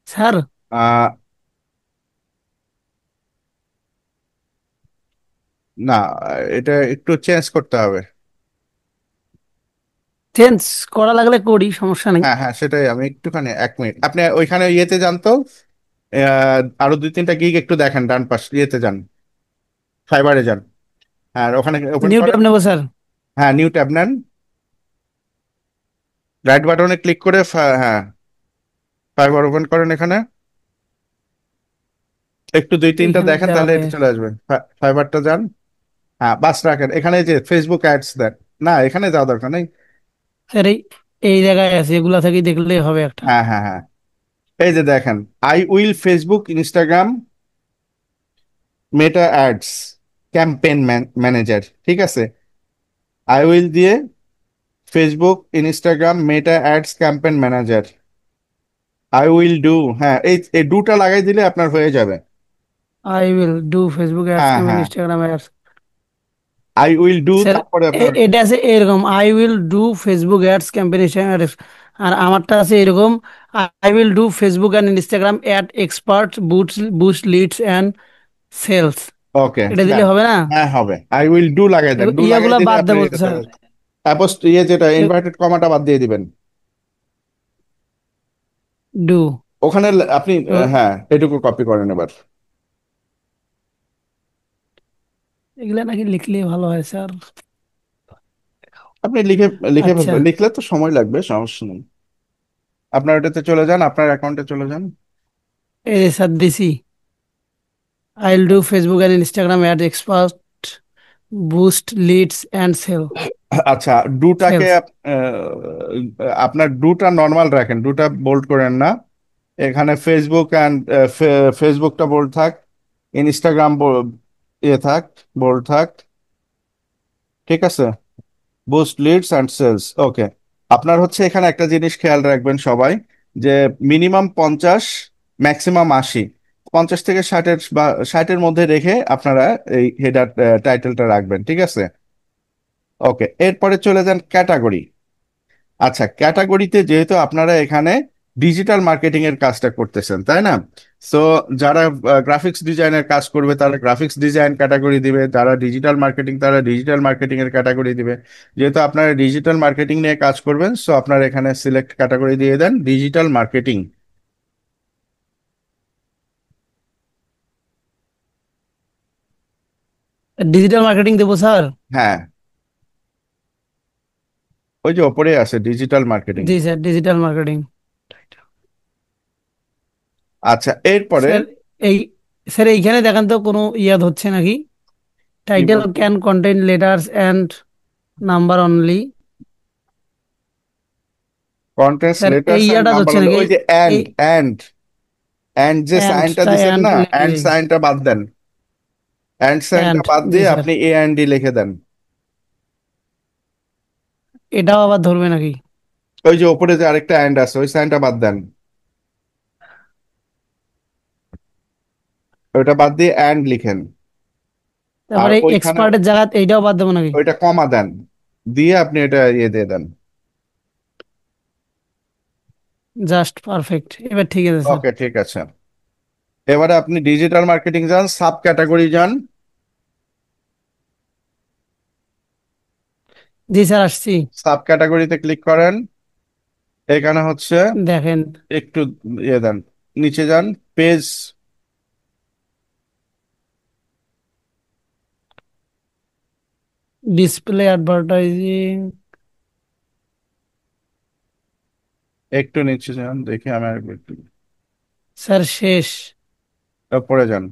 Sir আহ, না, এটা একটু চেঞ্জ করতে হবে। চেঞ্জ করা লাগলে করি, সমস্যা নেই। হ্যাঁ হ্যাঁ, সেটাই, আমি একটুখানি 1 মিনিট, আপনি ওইখানে ইয়েতে যান তো, আরো 2-3টা গিগ একটু দেখেন, ডান পাশ ইয়েতে যান, ফাইবারে যান, আর ওখানে ওপেন নিউ করেন। ট্যাব নেবো স্যার? হ্যাঁ, নিউ ট্যাব নেন, রাইট বাটনে ক্লিক করে হ্যাঁ, ফাইবার ওপেন করেন এখানে। একটু 2-3টা এইখানে দেখেন, তাহলে যাবে এটা চলে আসবে। ফাইবারটা যান, হ্যাঁ বাস রাখেন এখানে, এই যে ফেসবুক অ্যাডস দেন। না, এখানে যাওয়া দরকার নেই। স্যার, এই এই জায়গায় আছে, এগুলা থেকে দেখলেই হবে একটা। হ্যাঁ হ্যাঁ হ্যাঁ, এই যে দেখেন, I will Facebook Instagram Meta ads campaign manager, ঠিক আছে। আই উইল দিয়ে Facebook Instagram Meta ads campaign manager, I will do, হ্যাঁ এই এই ডুটা লাগাই দিলে আপনার হয়ে যাবে। I will do Facebook ads হ্যাঁ ক্যাম্পেইন হ্যাঁ, Instagram ads. I will do, sir তারপরে আপনার, এটা আছে এরকম, I will do Facebook ads campaign Instagram ads. আর আমারটা আছে এরকম, I will do Facebook and Instagram ad expert boost boost leads and sales. Okay, এটা দিলে দেন। হবে না? হ্যাঁ হবে, আই উইল ডু লাগাই দেন, ডু লাগাই ইয়াগুলা দিলে বাদ আপনার দেবো এটা স্যার? চলে আসবে। ইয়ে যেটা ইনভার্টেড কমাটা বাদ দিয়ে দিবেন ডু ওখানে, আপনি হ্যাঁ এটুকু কপি করেন এবার। এগুলা নাকি লিখলে ভালো হয় স্যার? আপনি লিখে লিখে আচ্ছা, ফেলবেন, লিখলে তো সময় লাগবে, সমস্যা নেই। আপনার ওটাতে চলে যান, আপনার অ্যাকাউন্টে চলে যান। এই যে স্যার দিছি, I will do Facebook and Instagram ad expert boost leads and আচ্ছা, ডুটাকে সেলস। আপনার ডুটা নর্মাল রাখেন, ডুটা বোল্ড করেন না। এখানে ফেসবুক অ্যান্ড ফেসবুকটা বোল্ড থাক, ইনস্টাগ্রাম থাক, বোল্ড থাক, ঠিক আছে। বুস্ট লিডস অ্যান্ড সেলস, ওকে। আপনার হচ্ছে এখানে একটা জিনিস খেয়াল রাখবেন সবাই, যে মিনিমাম 50, ম্যাক্সিমাম 80, 50 থেকে 60-এর বা 60-এর মধ্যে রেখে আপনারা এই হেডার টাইটেলটা রাখবেন, ঠিক আছে। ওকে, এরপরে চলে যান ক্যাটাগরি। আচ্ছা, ক্যাটাগরিতে যেহেতু আপনারা এখানে ডিজিটাল মার্কেটিং এর কাজটা করতেছেন, তাই না? সো যারা গ্রাফিক্স ডিজাইনের কাজ করবে তারা গ্রাফিক্স ডিজাইন ক্যাটাগরি দিবে, যারা ডিজিটাল মার্কেটিং তারা ডিজিটাল মার্কেটিং এর ক্যাটাগরি দিবে। যেহেতু আপনারা ডিজিটাল মার্কেটিং নিয়ে কাজ করবেন, সো আপনারা এখানে সিলেক্ট ক্যাটাগরি দিয়ে দেন ডিজিটাল মার্কেটিং। ডিজিটাল মার্কেটিং দেবো স্যার? হ্যাঁ, ওই যে ওপরে আছে ডিজিটাল মার্কেটিং। জি স্যার, ডিজিটাল মার্কেটিং। আচ্ছা, এরপরে স্যার এই স্যার এইখানে দেখেন তো কোনো ইয়াদ হচ্ছে নাকি? কি টাইটেল বলছেন? Can contain letters and number only. Contents sir এই লেটার্স এন্ড ইয়াটা নাম্বার, হচ্ছে নাকি? ওই যে এই এন্ড যে সাইনটা অ্যান্ডটা দিছেন অ্যান্ড না, লিখে এন্ড দিই। সাইনটা বাদ দেন। অ্যান্ড সাইনটা অ্যান্ড, বাদ জি দিয়ে স্যার। আপনি এ অ্যান্ড ডি লিখে দেন। এটাও আবার ধরবে নাকি? ওই যে ওপরে যে আরেকটা অ্যান্ড আছে ওই সাইনটা বাদ দেন, ওইটা বাদ দিয়ে অ্যান্ড লিখেন। আর তারপরে ওইখানে এক্সপার্টের জায়গা এইটাও বাদ দেবো নাকি? ওইটা কমা দেন, দিয়ে আপনি এটা ইয়ে দিয়ে দেন। জাস্ট পারফেক্ট, এবার ঠিক আছে স্যার। ওকে, ঠিক আছে। এবারে আপনি ডিজিটাল মার্কেটিং যান, সাব ক্যাটাগরি যান। জি স্যার, আসছি। সাব ক্যাটাগরিতে ক্লিক করেন। এখানে হচ্ছে দেখেন, একটু ইয়ে দেন, নিচে যান, পেজ। Display advertising. একটু নিচে যান, দেখি আমি একটু স্যার শেষ। পরে যান।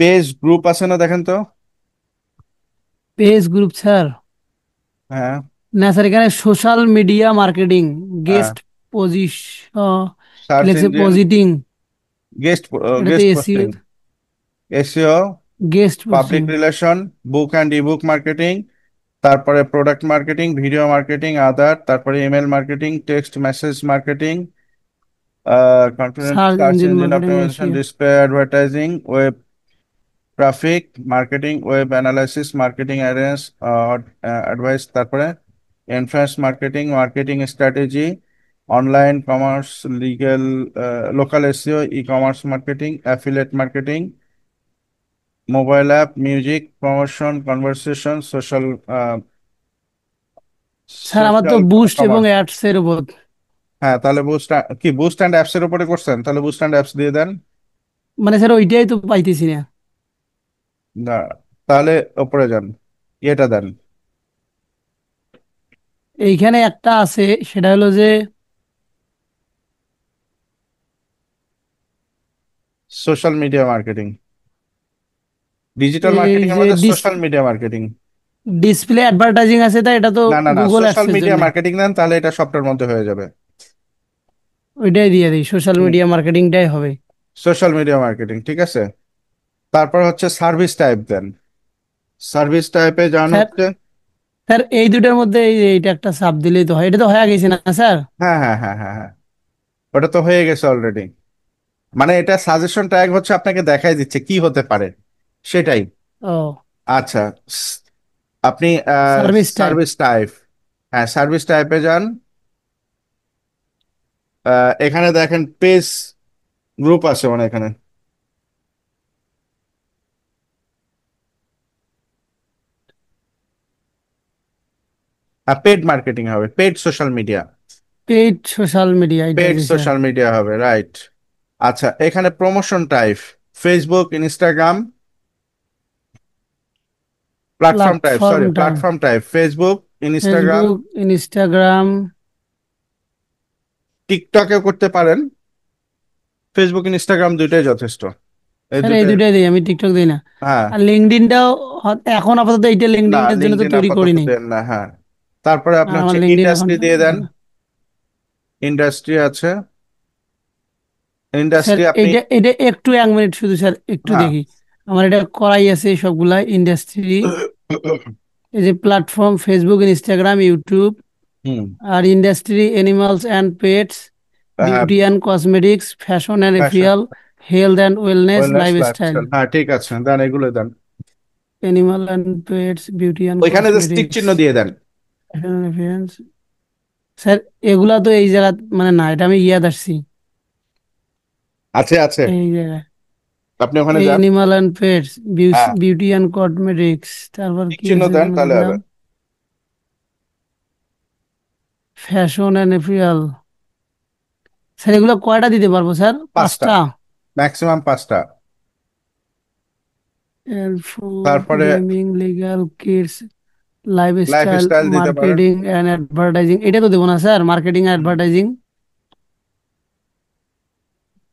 পেজ গ্রুপ আছে না, দেখেন তো। Page group sir? হ্যাঁ, না স্যার, এখানে সোশ্যাল মিডিয়া মার্কেটিং, হ্যাঁ। গেস্ট পজিশন, কি সার্চ লিখছে ইঞ্জিন, পজিটিং। গেস্ট, এটা তো guest SEO, posting, SEO, guest public posting. Relation, book and ebook marketing, তারপরে product marketing, video marketing, other, তারপরে email marketing, text message marketing, content search search engine engine marketing, optimisation, SEO. Display advertising, web traffic marketing, web analysis marketing, awareness advice, তারপরে influence marketing, marketing strategy, online commerce, legal, local SEO, e commerce marketing, affiliate marketing, mobile app, music promotion, conversation, social, sir আমার তো boost এবং commerce. Ads এর উপর। হ্যাঁ, তাহলে boost and apps এর উপরে করছেন, তাহলে বুস্ট অ্যান্ড অ্যাপস দিয়ে দেন। মানে স্যার ওইটাই তো পাইতেছি না। না, তাহলে উপরে যান, এটা দেন, এইখানে একটা আছে, সেটা হলো যে সোশ্যাল মিডিয়া মার্কেটিং। ডিজিটাল এই মার্কেটিং এর যে মধ্যে social media marketing. Display advertising আছে, তাই এটা তো না, না, না, গুগল সোশ্যাল অ্যাডস এর মিডিয়া জন্য। মার্কেটিং দেন, তাহলে এটা সবটার মধ্যে হয়ে যাবে। ওইটাই দিয়ে দিই, সোশ্যাল মিডিয়া মার্কেটিংটাই হবে। সোশ্যাল মিডিয়া মার্কেটিং, ঠিক আছে। তারপর হচ্ছে সার্ভিস টাইপ দেন। সার্ভিস টাইপে যান স্যার, হচ্ছে, স্যার এই দুটার মধ্যে এইটা একটা সাব দিলেই তো হয়, এটা তো হয়ে গেছে না স্যার? হ্যাঁ, হ্যাঁ, হ্যাঁ, হ্যাঁ, হ্যাঁ, ওটা তো হয়ে গেছে অলরেডি। মানে এটা সাজেশন ট্যাগ হচ্ছে, আপনাকে দেখাই দিচ্ছে কি হতে পারে সেটাই। ও, আচ্ছা, আপনি সার্ভিস টাইপ। সার্ভিস টাইপ, হ্যাঁ সার্ভিস টাইপে যান। এখানে দেখেন পেজ গ্রুপ আছে মানে এখানে। পেড মার্কেটিং হবে, paid social media, paid social media, এটা পেড জি স্যার। সোশ্যাল মিডিয়া হবে, রাইট। আচ্ছা, এখানে promotion type, Facebook, Instagram, platform type, platform sorry type, platform type, Facebook, Instagram, Facebook, Instagram. টিকটকেও করতে পারেন। ফেসবুক ইনস্টাগ্রাম দুইটাই যথেষ্ট, এই স্যার এই দুইটাই। দুটাই দিই, আমি টিকটক দিই না। হ্যাঁ, আর লিঙ্কডইনটাও এখন আপাতত এইটা না, লিঙ্কডইনের জন্য তো লিঙ্কডইন তৈরি করি আপাতত নাই। দেন না, হ্যাঁ। তারপরে আর আপনার আমার হচ্ছে লিঙ্কডইন ইন্ডাস্ট্রি অ্যাকাউন্ট। দিয়ে দেন। ইন্ডাস্ট্রি আছে, স্যার ইন্ডাস্ট্রি আপনি, এইটা এটা একটু 1 মিনিট শুধু স্যার, একটু হ্যাঁ। দেখি। আমার এটা করাই আছে সবগুলা ইন্ডাস্ট্রি। এই যে প্ল্যাটফর্ম ফেসবুক, ইনস্টাগ্রাম, ইউটিউব। হুম। আর ইন্ডাস্ট্রি অ্যানিমালস অ্যান্ড পেটস, হ্যাঁ, beauty and cosmetics, fashion and fashion, apparel, health and wellness, wellness, lifestyle. Lifestyle, হ্যাঁ ঠিক আছে, দেন এগুলো দেন। Animal and pets, beauty and ওইখানে যে স্টিক কসমেটিক্স, চিহ্ন দিয়ে দেন। Fashion and appearance. স্যার এগুলা তো এই জায়গা মানে না, এটা আমি ইয়াদ আসছি আছে আছে, এই জায়গায়। আপনি ওখানে এই যান। অ্যানিমাল অ্যান্ড পেটস, হ্যাঁ, বিউটি অ্যান্ড কসমেটিক্স, তারপর স্টিক কি চিহ্ন আছে দেন এখানে তাহলে হবে। দেখলাম, ফ্যাশন অ্যান্ড এপিয়াল। স্যার এগুলো কয়টা দিতে পারবো স্যার? 5টা, 5টা? ম্যাক্সিমাম 5টা। ফুড, তারপরে gaming, legal, kids, lifestyle, lifestyle দিতে পারেন। Marketing and advertising. এটা তো দেবো না sir, marketing and hmm. Advertising.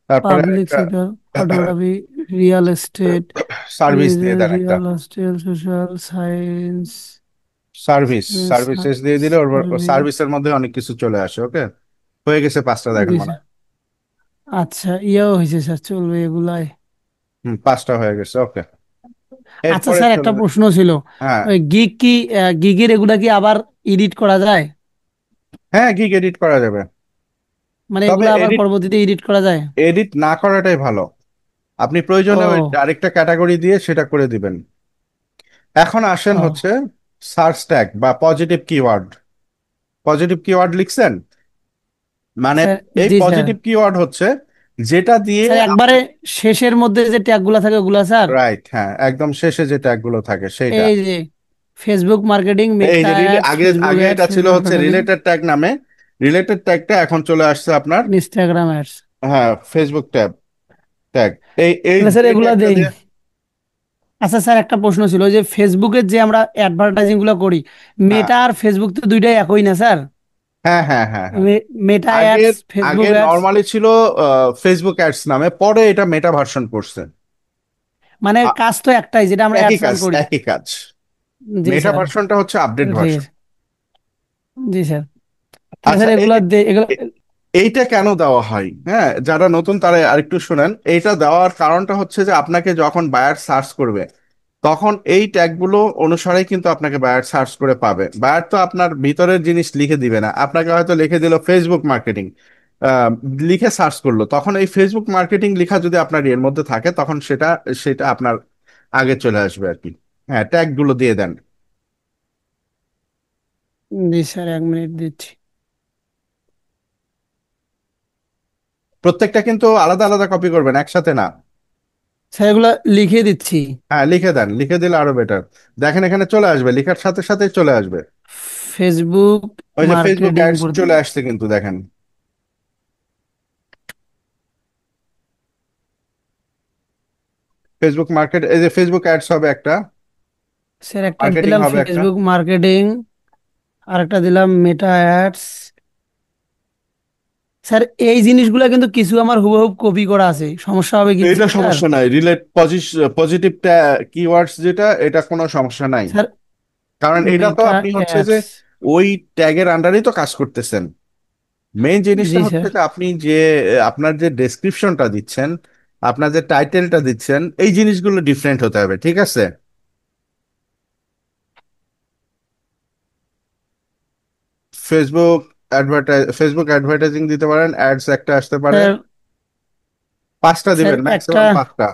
তারপরে পাবলিক একটা sector, photography, real estate, service দিয়ে দেন একটা। Real estate, social science, service, services দিয়ে দিলে ওর সার্ভিস। সার্ভিসের মধ্যে অনেক কিছু চলে আসে। ওকে, হয়ে গেছে 5টা দেখেন জি মনে স্যার। হয়। আচ্ছা, ইয়েও হয়েছে স্যার, চলবে এগুলাই। 5টা হয়ে গেছে, ওকে। আচ্ছা এরপরে স্যার, একটা চলে যান। প্রশ্ন ছিল। হ্যাঁ, ওই গিগ কি, গিগের এগুলা কি আবার এডিট করা যায়? হ্যাঁ গিগ এডিট করা যাবে, মানে তবে এগুলা আবার এডিট, পরবর্তীতে এডিট করা যায়? এডিট না করাটাই ভালো। আপনি প্রয়োজনে ওই ও। আরেকটা ক্যাটাগরি দিয়ে সেটা করে দিবেন। এখন আসেন ও হচ্ছে সার্চ ট্যাগ বা পজিটিভ কিওয়ার্ড। পজিটিভ কিওয়ার্ড লিখছেন মানে, স্যার। এই জি স্যার। পজিটিভ কিওয়ার্ড হচ্ছে যেটা দিয়ে স্যার একবারে শেষের মধ্যে যে ট্যাগগুলা থাকে ওগুলা স্যার? রাইট, হ্যাঁ একদম শেষে যে ট্যাগগুলো থাকে সেইটা। এই যে ফেসবুক মার্কেটিং, এই মেটা যে অ্যাডস, আগে ফেসবুক আগে অ্যাডস, এটা ছিল ফেসবুক হচ্ছে অ্যাডভার্টাইজিং, রিলেটেড ট্যাগ নামে, রিলেটেড ট্যাগটা এখন চলে আসছে আপনার, ইনস্টাগ্রাম অ্যাডস। হ্যাঁ ফেসবুক ট্যাগ। এই এই তাহলে স্যার যে এগুলা ট্যাগটা দেই। দিয়ে, আচ্ছা স্যার, একটা প্রশ্ন ছিল, ওই যে ফেসবুকের যে আমরা অ্যাডভার্টাইজিং গুলো করি, হ্যাঁ মেটা আর ফেসবুক তো দুইটাই একই না স্যার? হ্যাঁ হ্যাঁ হ্যাঁ হ্যাঁ। মেটা আগে অ্যাডস, আগে ফেসবুক অ্যাডস, নর্মালি ছিল ফেসবুক অ্যাডস নামে, পরে এটা মেটা ভার্সন করছে। মানে আ- কাজ তো একটাই, যেটা আমরা একই অ্যাডস রান কাজ, করি। একই কাজ। জি মেটা স্যার। ভার্সনটা হচ্ছে আপডেট তাহলে ঠিক ভার্সন। আছে। জি স্যার। তাহলে আচ্ছা স্যার এগুলা এগুলো। এ- এইটা কেন দেওয়া হয়, হ্যাঁ যারা নতুন তারা আরেকটু শুনেন। এইটা দেওয়ার কারণটা হচ্ছে যে আপনাকে যখন বায়ার সার্চ করবে তখন এই ট্যাগগুলো অনুসারে কিন্তু আপনাকে বায়ার সার্চ করে পাবে। বায়ার তো আপনার ভিতরের জিনিস লিখে দিবে না, আপনাকে হয়তো লিখে দিল ফেসবুক মার্কেটিং, লিখে সার্চ করলো, তখন এই ফেসবুক মার্কেটিং লেখা যদি আপনার এর মধ্যে থাকে তখন সেটা সেটা আপনার আগে চলে আসবে আর কি। হ্যাঁ, ট্যাগগুলো দিয়ে দেন। জি স্যার, 1 মিনিট দিচ্ছি। প্রত্যেকটা কিন্তু আলাদা আলাদা কপি করবেন, একসাথে না। স্যার এগুলা লিখে দিচ্ছি। হ্যাঁ লিখে দেন, লিখে দিলে আরো বেটার। দেখেন এখানে চলে আসবে, লেখার সাথে সাথে চলে আসবে। ফেসবুক ওই যে ফেসবুক মার্কেটিং অ্যাডস করতে। চলে আসছে কিন্তু দেখেন, ফেসবুক মার্কেট, এই যে ফেসবুক অ্যাডস হবে একটা, স্যার একটা মার্কেটিং দিলাম হবে একটা। ফেসবুক মার্কেটিং, আর একটা দিলাম মেটা অ্যাডস। স্যার এই জিনিসগুলো কিন্তু কিছু আমার হুবহুব কপি করা আছে, সমস্যা হবে কি এটা স্যার? সমস্যা নাই, পজিটিভ কিওয়ার্ডস যেটা, এটা কোনো সমস্যা নাই। স্যার কারণ এটা তো মেটা আপনি হচ্ছে যে অ্যাডস। ওই ট্যাগের আন্ডারেই তো কাজ করতেছেন। মেইন জিনিসটা জি হচ্ছে স্যার। যে আপনি যে আপনার যে ডেসক্রিপশনটা দিচ্ছেন, আপনার যে টাইটেলটা দিচ্ছেন, এই জিনিসগুলো ডিফারেন্ট হতে হবে, ঠিক আছে? ফেসবুক অ্যাডভার্টাইজিং দিতে পারেন, অ্যাডস একটা আসতে পারে। স্যার 5টা স্যার দিবেন, একটা ম্যাক্সিমাম 5টা।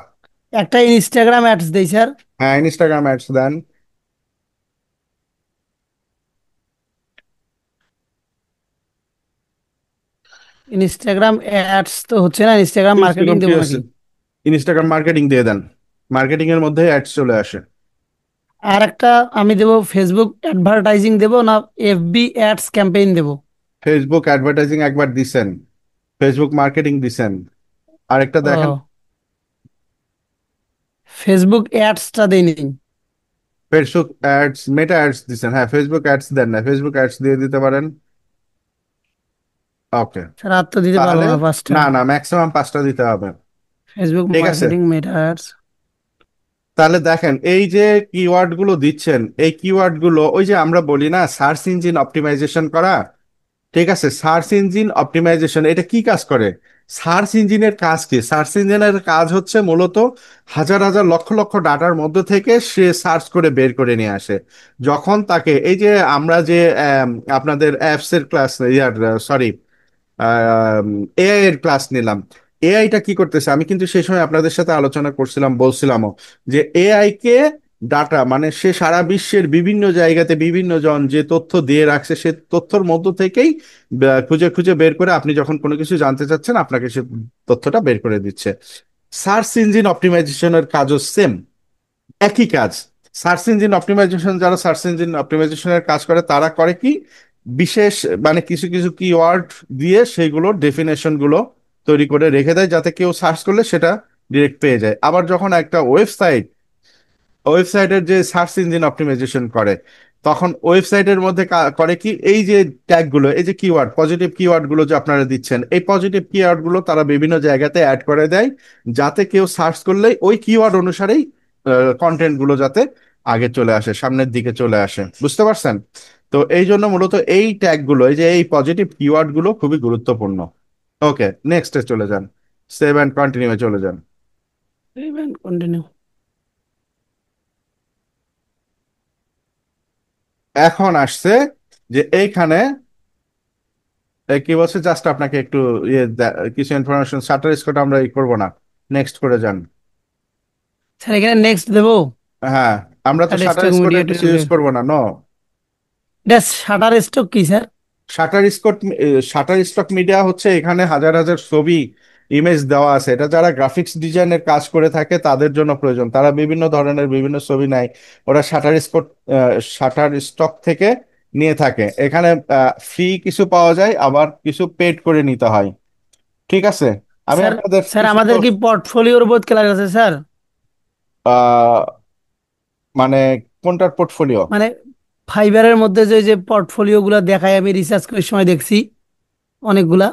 একটা ইনস্টাগ্রাম অ্যাডস দেই স্যার। হ্যাঁ ইনস্টাগ্রাম অ্যাডস দেন। ইনস্টাগ্রাম অ্যাডস তো হচ্ছে না, ইনস্টাগ্রাম মার্কেটিং কিরকম কি দেবো আছে, নাকি? ইনস্টাগ্রাম মার্কেটিং দিয়ে দেন, মার্কেটিং এর মধ্যে অ্যাডস চলে আসে। আর একটা আমি দেবো ফেসবুক অ্যাডভার্টাইজিং দেবো না এফবি অ্যাডস ক্যাম্পেইন দেবো? ফেসবুক অ্যাডভার্টাইজিং একবার দিছেন, ফেসবুক মার্কেটিং দিছেন, আরেকটা দেখেন। ও, ফেসবুক অ্যাডসটা দেয়নি। ফেসবুক অ্যাডস, মেটা অ্যাডস দিছেন, হ্যাঁ ফেসবুক অ্যাডস দেন না, ফেসবুক অ্যাডস দিয়ে দিতে পারেন। ওকে, স্যার আর তো দিতে পারবো তাহলে না 5টা। না না, ম্যাক্সিমাম 5টা দিতে হবে। ফেসবুক ঠিক আছে, মার্কেটিং, মেটা অ্যাডস। তাহলে দেখেন এই যে কিওয়ার্ড গুলো দিচ্ছেন, এই কিওয়ার্ড গুলো ওই যে আমরা বলি না সার্চ ইঞ্জিন অপটিমাইজেশন করা, ঠিক আছে? সার্চ ইঞ্জিন অপটিমাইজেশন এটা কি কাজ করে? সার্চ ইঞ্জিনের কাজ কি? সার্চ ইঞ্জিনের কাজ হচ্ছে মূলত হাজার হাজার লক্ষ লক্ষ ডাটার মধ্যে থেকে সে সার্চ করে বের করে নিয়ে আসে। যখন তাকে এই যে আমরা যে আপনাদের অ্যাপস এর ক্লাস, ইয়ার সরি, এআই এর ক্লাস নিলাম, এআইটা কি করতেছে আমি কিন্তু সেই সময় আপনাদের সাথে আলোচনা করছিলাম, বলছিলামও যে এআই কে ডাটা মানে সে সারা বিশ্বের বিভিন্ন জায়গাতে বিভিন্ন জন যে তথ্য দিয়ে রাখছে সে তথ্যর মধ্য থেকেই খুঁজে খুঁজে বের করে আপনি যখন কোনো কিছু জানতে চাচ্ছেন আপনাকে সে তথ্যটা বের করে দিচ্ছে। সার্চ ইঞ্জিন অপটিমাইজেশনের কাজও সেম, একই কাজ। সার্চ ইঞ্জিন অপটিমাইজেশন, যারা সার্চ ইঞ্জিন অপটিমাইজেশনের কাজ করে তারা করে কি, বিশেষ মানে কিছু কিছু কিওয়ার্ড দিয়ে সেইগুলোর ডেফিনেশন গুলো তৈরি করে রেখে দেয় যাতে কেউ সার্চ করলে সেটা ডিরেক্ট পেয়ে যায়। আবার যখন একটা ওয়েবসাইটের যে সার্চ ইঞ্জিন অপটিমাইজেশন করে তখন ওয়েবসাইটের মধ্যে করে কি, এই যে ট্যাগ গুলো, এই যে কিওয়ার্ড, পজিটিভ কিওয়ার্ড গুলো যে আপনারা দিচ্ছেন, এই পজিটিভ কিওয়ার্ড গুলো তারা বিভিন্ন জায়গাতে অ্যাড করে দেয় যাতে কেউ সার্চ করলে ওই কিওয়ার্ড অনুসারেই কন্টেন্ট গুলো যাতে আগে চলে আসে, সামনের দিকে চলে আসে। বুঝতে পারছেন? তো এই জন্য মূলত এই ট্যাগ গুলো, এই যে এই পজিটিভ কিওয়ার্ড গুলো খুবই গুরুত্বপূর্ণ। ওকে, নেক্সটে চলে যান, সেভ অ্যান্ড কন্টিনিউ চলে যান। কন্টিনিউ। এখন আসছে যে এইখানে কি বলছে, জাস্ট আপনাকে একটু কিছু ইনফরমেশন, শাটার স্কোর আমরা করবো না, নেক্সট করে যান। স্যার এখানে নেক্সট দেবো? হ্যাঁ, আমরা তো শাটার স্টক স্কোর মিডিয়া কিছু ইউজ করবো না, নো। এটা শাটার স্টক কি sir? Shutter score, shutter stock media হচ্ছে এখানে হাজার হাজার ছবি, ইমেজ দেওয়া আছে, এটা যারা গ্রাফিক্স ডিজাইনের কাজ করে থাকে তাদের জন্য প্রয়োজন, তারা বিভিন্ন ধরনের বিভিন্ন ছবি নেয়, ওরা শাটার স্টক থেকে নিয়ে থাকে। এখানে ফ্রি কিছু পাওয়া যায়, আবার কিছু পেড করে নিতে হয়, ঠিক আছে? আমি স্যার আপনাদের স্যার কিছু আমাদের কি পোর্টফোলিওর বোধ ক্লাস আছে স্যার? আহ, মানে কোনটার পোর্টফোলিও? মানে ফাইবারের মধ্যে যে যে পোর্টফোলিও গুলা দেখায়, আমি রিসার্চ করার সময় দেখছি অনেকগুলা।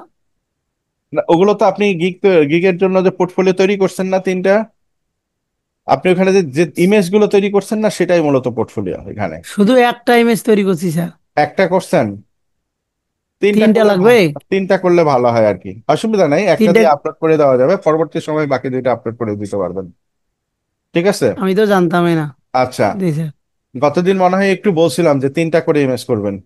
ওগুলো তো আপনি গিগের জন্য যে পোর্টফোলিও তৈরি করছেন না তিনটা, আপনি ওখানে যে যে ইমেজ গুলো তৈরি করছেন না সেটাই মূলত পোর্টফোলিও এখানে। শুধু একটা ইমেজ তৈরি করছি স্যার। একটা করছেন? তিনটা তিনটা করলে লাগবে? তিনটা করলে ভালো হয় আর কি, অসুবিধা নাই, একটা তিনটা? দিয়ে আপলোড করে দেওয়া যাবে, পরবর্তী সময় বাকি দুইটা আপলোড করে দিতে পারবেন, ঠিক আছে? আমি তো জানতামই না। আচ্ছা, জি স্যার। গতদিন মনে হয় একটু বলছিলাম যে তিনটা করে ইমেজ করবেন।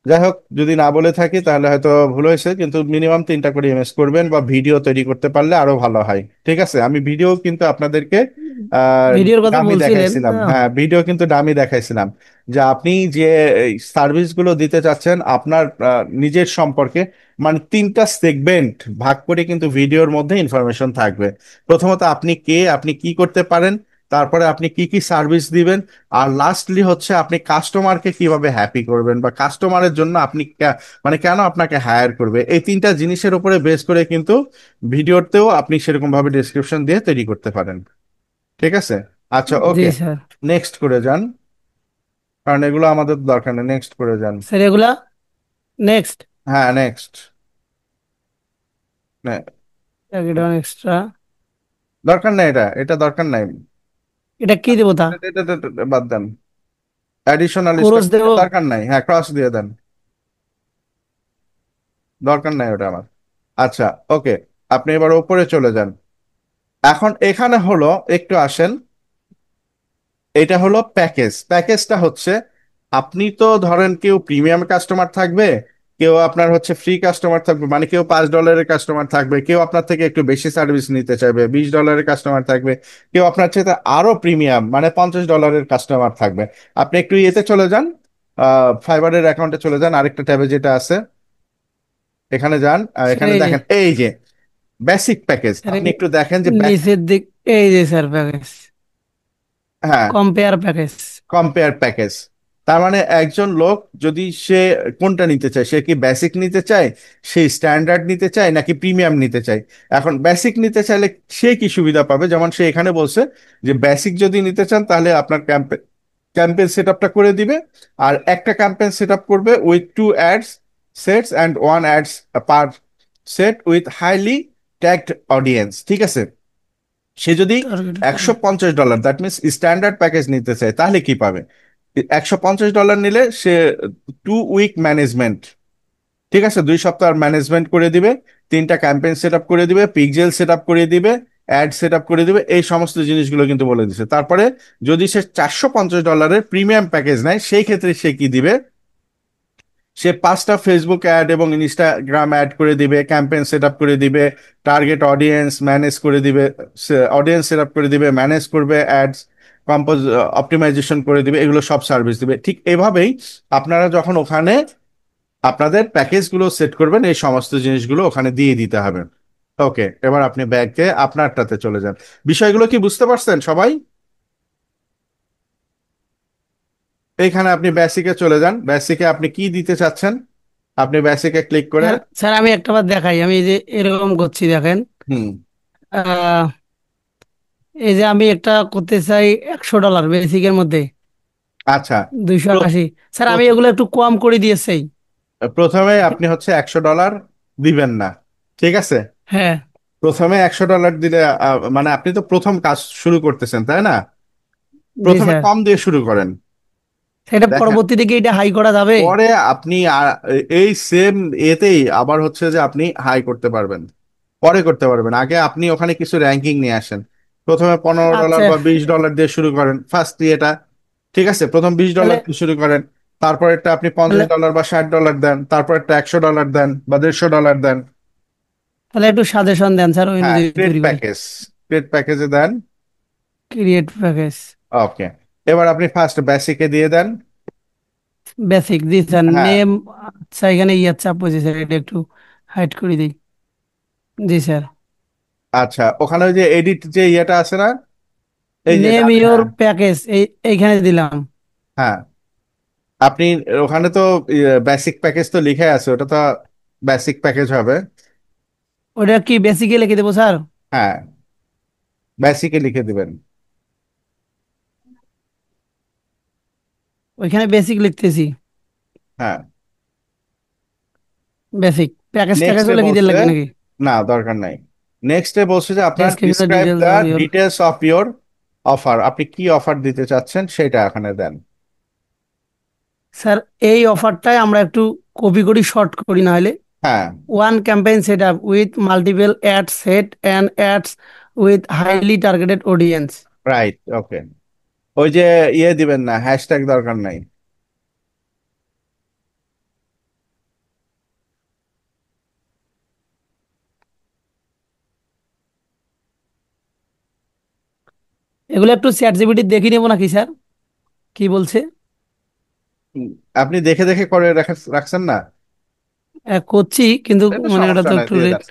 যাই হোক, যদি না বলে থাকি তাহলে হয়তো ভুল হয়েছে, কিন্তু মিনিমাম তিনটা করে ইমেজ করবেন, বা ভিডিও তৈরি করতে পারলে আরো ভালো হয়, ঠিক আছে? আমি ভিডিও কিন্তু আপনাদেরকে ভিডিওর কথা ডামি বলছিলেন। দেখাইছিলাম, হ্যাঁ ভিডিও কিন্তু ডামি দেখাইছিলাম, যে আপনি যে সার্ভিস গুলো দিতে চাচ্ছেন আপনার নিজের সম্পর্কে, মানে তিনটা সেগমেন্ট ভাগ করে কিন্তু ভিডিওর মধ্যে ইনফরমেশন থাকবে। প্রথমত আপনি কে, আপনি কি করতে পারেন, তারপরে আপনি কি কি সার্ভিস দিবেন, আর লাস্টলি হচ্ছে আপনি কাস্টমারকে কিভাবে হ্যাপি করবেন, বা কাস্টমারের জন্য আপনি মানে কেন আপনাকে হায়ার করবে, এই তিনটা জিনিসের উপরে বেস করে কিন্তু ভিডিওতেও আপনি সেরকম ভাবে ডিসক্রিপশন দিয়ে তৈরি করতে পারেন, ঠিক আছে? আচ্ছা, জি ওকে, স্যার। নেক্সট করে যান, কারণ এগুলো আমাদের দরকার নেই, নেক্সট করে যান। স্যার এগুলা নেক্সট। হ্যাঁ, নেক্সট। এক্সট্রা। দরকার নাই, এটা এটা দরকার নাই। এটা কি দেবো তা? এটা বাদ দেন, অ্যাডিশনাল স্টক কোরস দেবো? দরকার নাই, হ্যাঁ ক্রস দিয়ে দেন, দরকার নাই ওটা আমার। আচ্ছা, ওকে, আপনি এবার উপরে চলে যান। এখন এখানে হলো, একটু আসেন, এটা হলো প্যাকেজ। প্যাকেজটা হচ্ছে, আপনি তো ধরেন কেউ প্রিমিয়াম কাস্টমার থাকবে, কেউ আপনার হচ্ছে ফ্রি কাস্টমার থাকবে, মানে কেউ $5 কাস্টমার থাকবে, কেউ আপনার থেকে একটু বেশি সার্ভিস নিতে চাইবে, $20 কাস্টমার থাকবে, কেউ আপনার চাইতে আরো প্রিমিয়াম মানে $50 কাস্টমার থাকবে। আপনি একটু ইয়েতে চলে যান, ফাইবারের অ্যাকাউন্টে চলে যান, আরেকটা ট্যাবে যেটা আছে এখানে যান, আর স্যার এখানে এই যে, দেখেন এই যে বেসিক প্যাকেজ, স্যার আপনি একটু দেখেন যে নিচের দিক, এই যে স্যার প্যাকেজ, হ্যাঁ, কম্পেয়ার প্যাকেজ। Compare package. তার মানে একজন লোক যদি সে কোনটা নিতে চায়, সে কি বেসিক নিতে চায়, সে স্ট্যান্ডার্ড নিতে চায়, নাকি প্রিমিয়াম নিতে চায়? এখন বেসিক নিতে চাইলে সে কি সুবিধা পাবে, যেমন সে এখানে বলছে যে বেসিক যদি নিতে চান তাহলে আপনার ক্যাম্পেইন সেট আপটা করে দিবে, আর একটা ক্যাম্পেইন সেট আপ করবে with 2 ads sets and 1 ads per set with highly tagged audience, ঠিক আছে? সে যদি targeted $150, that means standard package নিতে চায়, তাহলে কি পাবে? $150 নিলে সে 2 উইক ম্যানেজমেন্ট, ঠিক আছে, 2 সপ্তাহ ম্যানেজমেন্ট করে দিবে, 3টা ক্যাম্পেইন সেট আপ করে দিবে, পিকজেল সেট আপ করে দিবে, অ্যাড সেট আপ করে দিবে, এই সমস্ত জিনিসগুলো কিন্তু বলে দিছে। তারপরে যদি সে $450 প্রিমিয়াম প্যাকেজ নেয়, সেই ক্ষেত্রে সে কি দিবে? সে 5টা ফেসবুক অ্যাড এবং ইনস্টাগ্রাম অ্যাড করে দিবে, ক্যাম্পেইন সেট আপ করে দিবে, টার্গেট অডিয়েন্স ম্যানেজ করে দিবে, অডিয়েন্স সেট আপ করে দিবে, ম্যানেজ করবে, অ্যাডস কম্পোজ অপটিমাইজেশন করে দিবে, এগুলো সব সার্ভিস দিবে। ঠিক এভাবেই আপনারা যখন ওখানে আপনাদের প্যাকেজগুলো সেট করবেন, এই সমস্ত জিনিসগুলো ওখানে দিয়ে দিতে হবে। ওকে, এবার আপনি ব্যাংকে আপনারটাতে চলে যান। বিষয়গুলো কি বুঝতে পারছেন সবাই? এইখানে আপনি বেসিকে চলে যান। বেসিকে আপনি কি দিতে চাচ্ছেন, আপনি বেসিকে ক্লিক করে, স্যার। স্যার আমি একটা বার দেখাই, আমি এই যে এরকম করছি দেখেন। হুম, আহ, এই যে আমি একটা করতে চাই $100 বেসিকের মধ্যে, আচ্ছা। 280। স্যার আমি প্র- এগুলো একটু কম করে দিয়েছি। প্রথমে আপনি হচ্ছে $100 দিবেন না, ঠিক আছে? হ্যাঁ। প্রথমে $100 দিলে মানে আপনি তো প্রথম কাজ শুরু করতেছেন, তাই না? জি প্রথমে স্যার। কম দিয়ে শুরু করেন। সেটা দেখেন, পরবর্তীতে কি এটা হাই করা যাবে? পরে আপনি এই সেম এতেই আবার হচ্ছে যে আপনি হাই করতে পারবেন, পরে করতে পারবেন। আগে আপনি ওখানে কিছু র্যাঙ্কিং নিয়ে আসেন। প্রথমে $15 আচ্ছা। বা $20 দিয়ে শুরু করেন, ফার্স্ট এটা, ঠিক আছে? প্রথম বিশ তাহলে ডলার দিয়ে শুরু করেন, তারপরেরটা আপনি পঞ্চাশ তাহলে ডলার বা $60 দেন, তারপরেরটা $100 দেন বা $150 দেন। তাহলে একটু সাজেশন দেন স্যার, ওই হ্যাঁ, অনুযায়ী ক্রেড তৈরি করি। প্যাকেজ, ক্রেড প্যাকেজে দেন। Create package. ওকে, এবার আপনি ফার্স্ট বেসিকে দিয়ে দেন। বেসিক জি স্যার। হ্যাঁ, নেম। আচ্ছা এখানে ইয়ে চাপ হয়েছে স্যার, এটা একটু হাইড করে দিই। জি স্যার। আচ্ছা, ওখানে ওই যে এডিট যে ইয়েটা আছে না, এই যে নেম ইওর হ্যাঁ, প্যাকেজ এইখানে দিলাম। হ্যাঁ, আপনি ওখানে তো বেসিক প্যাকেজ তো লিখে আছে, ওটা তো বেসিক প্যাকেজ হবে। ওটা কি বেসিকে লিখে দেবো স্যার? হ্যাঁ, বেসিকে লিখে দিবেন। ওইখানে বেসিক লিখতেছি। হ্যাঁ, বেসিক প্যাকেজ নেক্সটে ট্যাকেজও লিখে দিয়ে বলছে, লাগবে নাকি? না দরকার নাই। নেক্সটে বলছে যে আপনার description describe details the of your. Details of your offer, আপনি কি অফার দিতে চাচ্ছেন সেটা এখানে দেন। স্যার এই অফারটাই আমরা একটু কপি করি, শর্ট করি না হলে। হ্যাঁ, one campaign set up with multiple ad set and ads with highly targeted audience. Right, okay. ওই যে ইয়ে দিবেন না, হ্যাশট্যাগ দরকার নাই। এগুলো একটু চ্যাট জিপিটি দেখে নেবো নাকি স্যার, কি বলছে? হুম, আপনি দেখে দেখে করে রাখছেন না, করছি কিন্তু এটা মানে ওটা সমস্যা তো নাই, একটু দিয়ে দেন।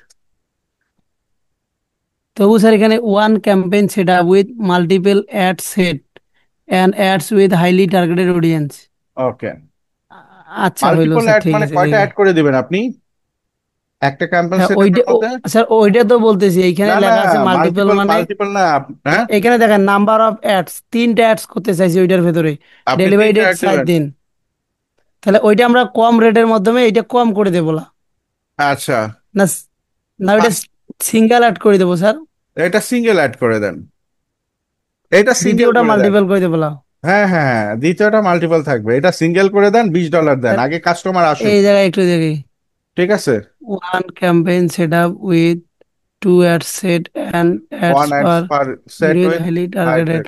তবু স্যার এখানে one campaign set up with multiple ad set and ads with highly targeted audience. Okay, আচ্ছা হইলো মাল্টিপল স্যার, অ্যাড ঠিক মানে আছে কয়টা দেখি। অ্যাড করে দিবেন আপনি একটা ক্যাম্পেইন হ্যাঁ সেটআপের ওইটা মধ্যে? স্যার ওইটা তো বলতেছি, এইখানে না না, লেখা আছে মাল্টিপল মাল্টিপল মানে মাল্টিপল না হ্যাঁ, এখানে দেখেন নাম্বার অফ অ্যাডস, 3টা অ্যাডস করতে চাইছি ওইটার ভেতরে। আপনি ডেলিভারি 3টা ডেট অ্যাড 7 দিবেন। দিন। তাহলে ওইটা আমরা কম রেটের মাধ্যমে এটা কম করে দেবো না? আচ্ছা, না না ওইটা ফার্স্ট সিঙ্গেল অ্যাড করে দেবো স্যার? এটা সিঙ্গেল অ্যাড করে দেন, এটা সিঙ্গেল দ্বিতীয়টা করে দেন। মাল্টিপল করে দেবো না? হ্যাঁ হ্যাঁ হ্যাঁ, দ্বিতীয়টা মাল্টিপল থাকবে, এটা সিঙ্গেল করে দেন, $20 দেন, আগে কাস্টমার আসুক, এই জায়গায় একটু দেখি। ঠিক আছে? One campaign set up with two ad set and ads one ads per per set video with highly high targeted. Rate.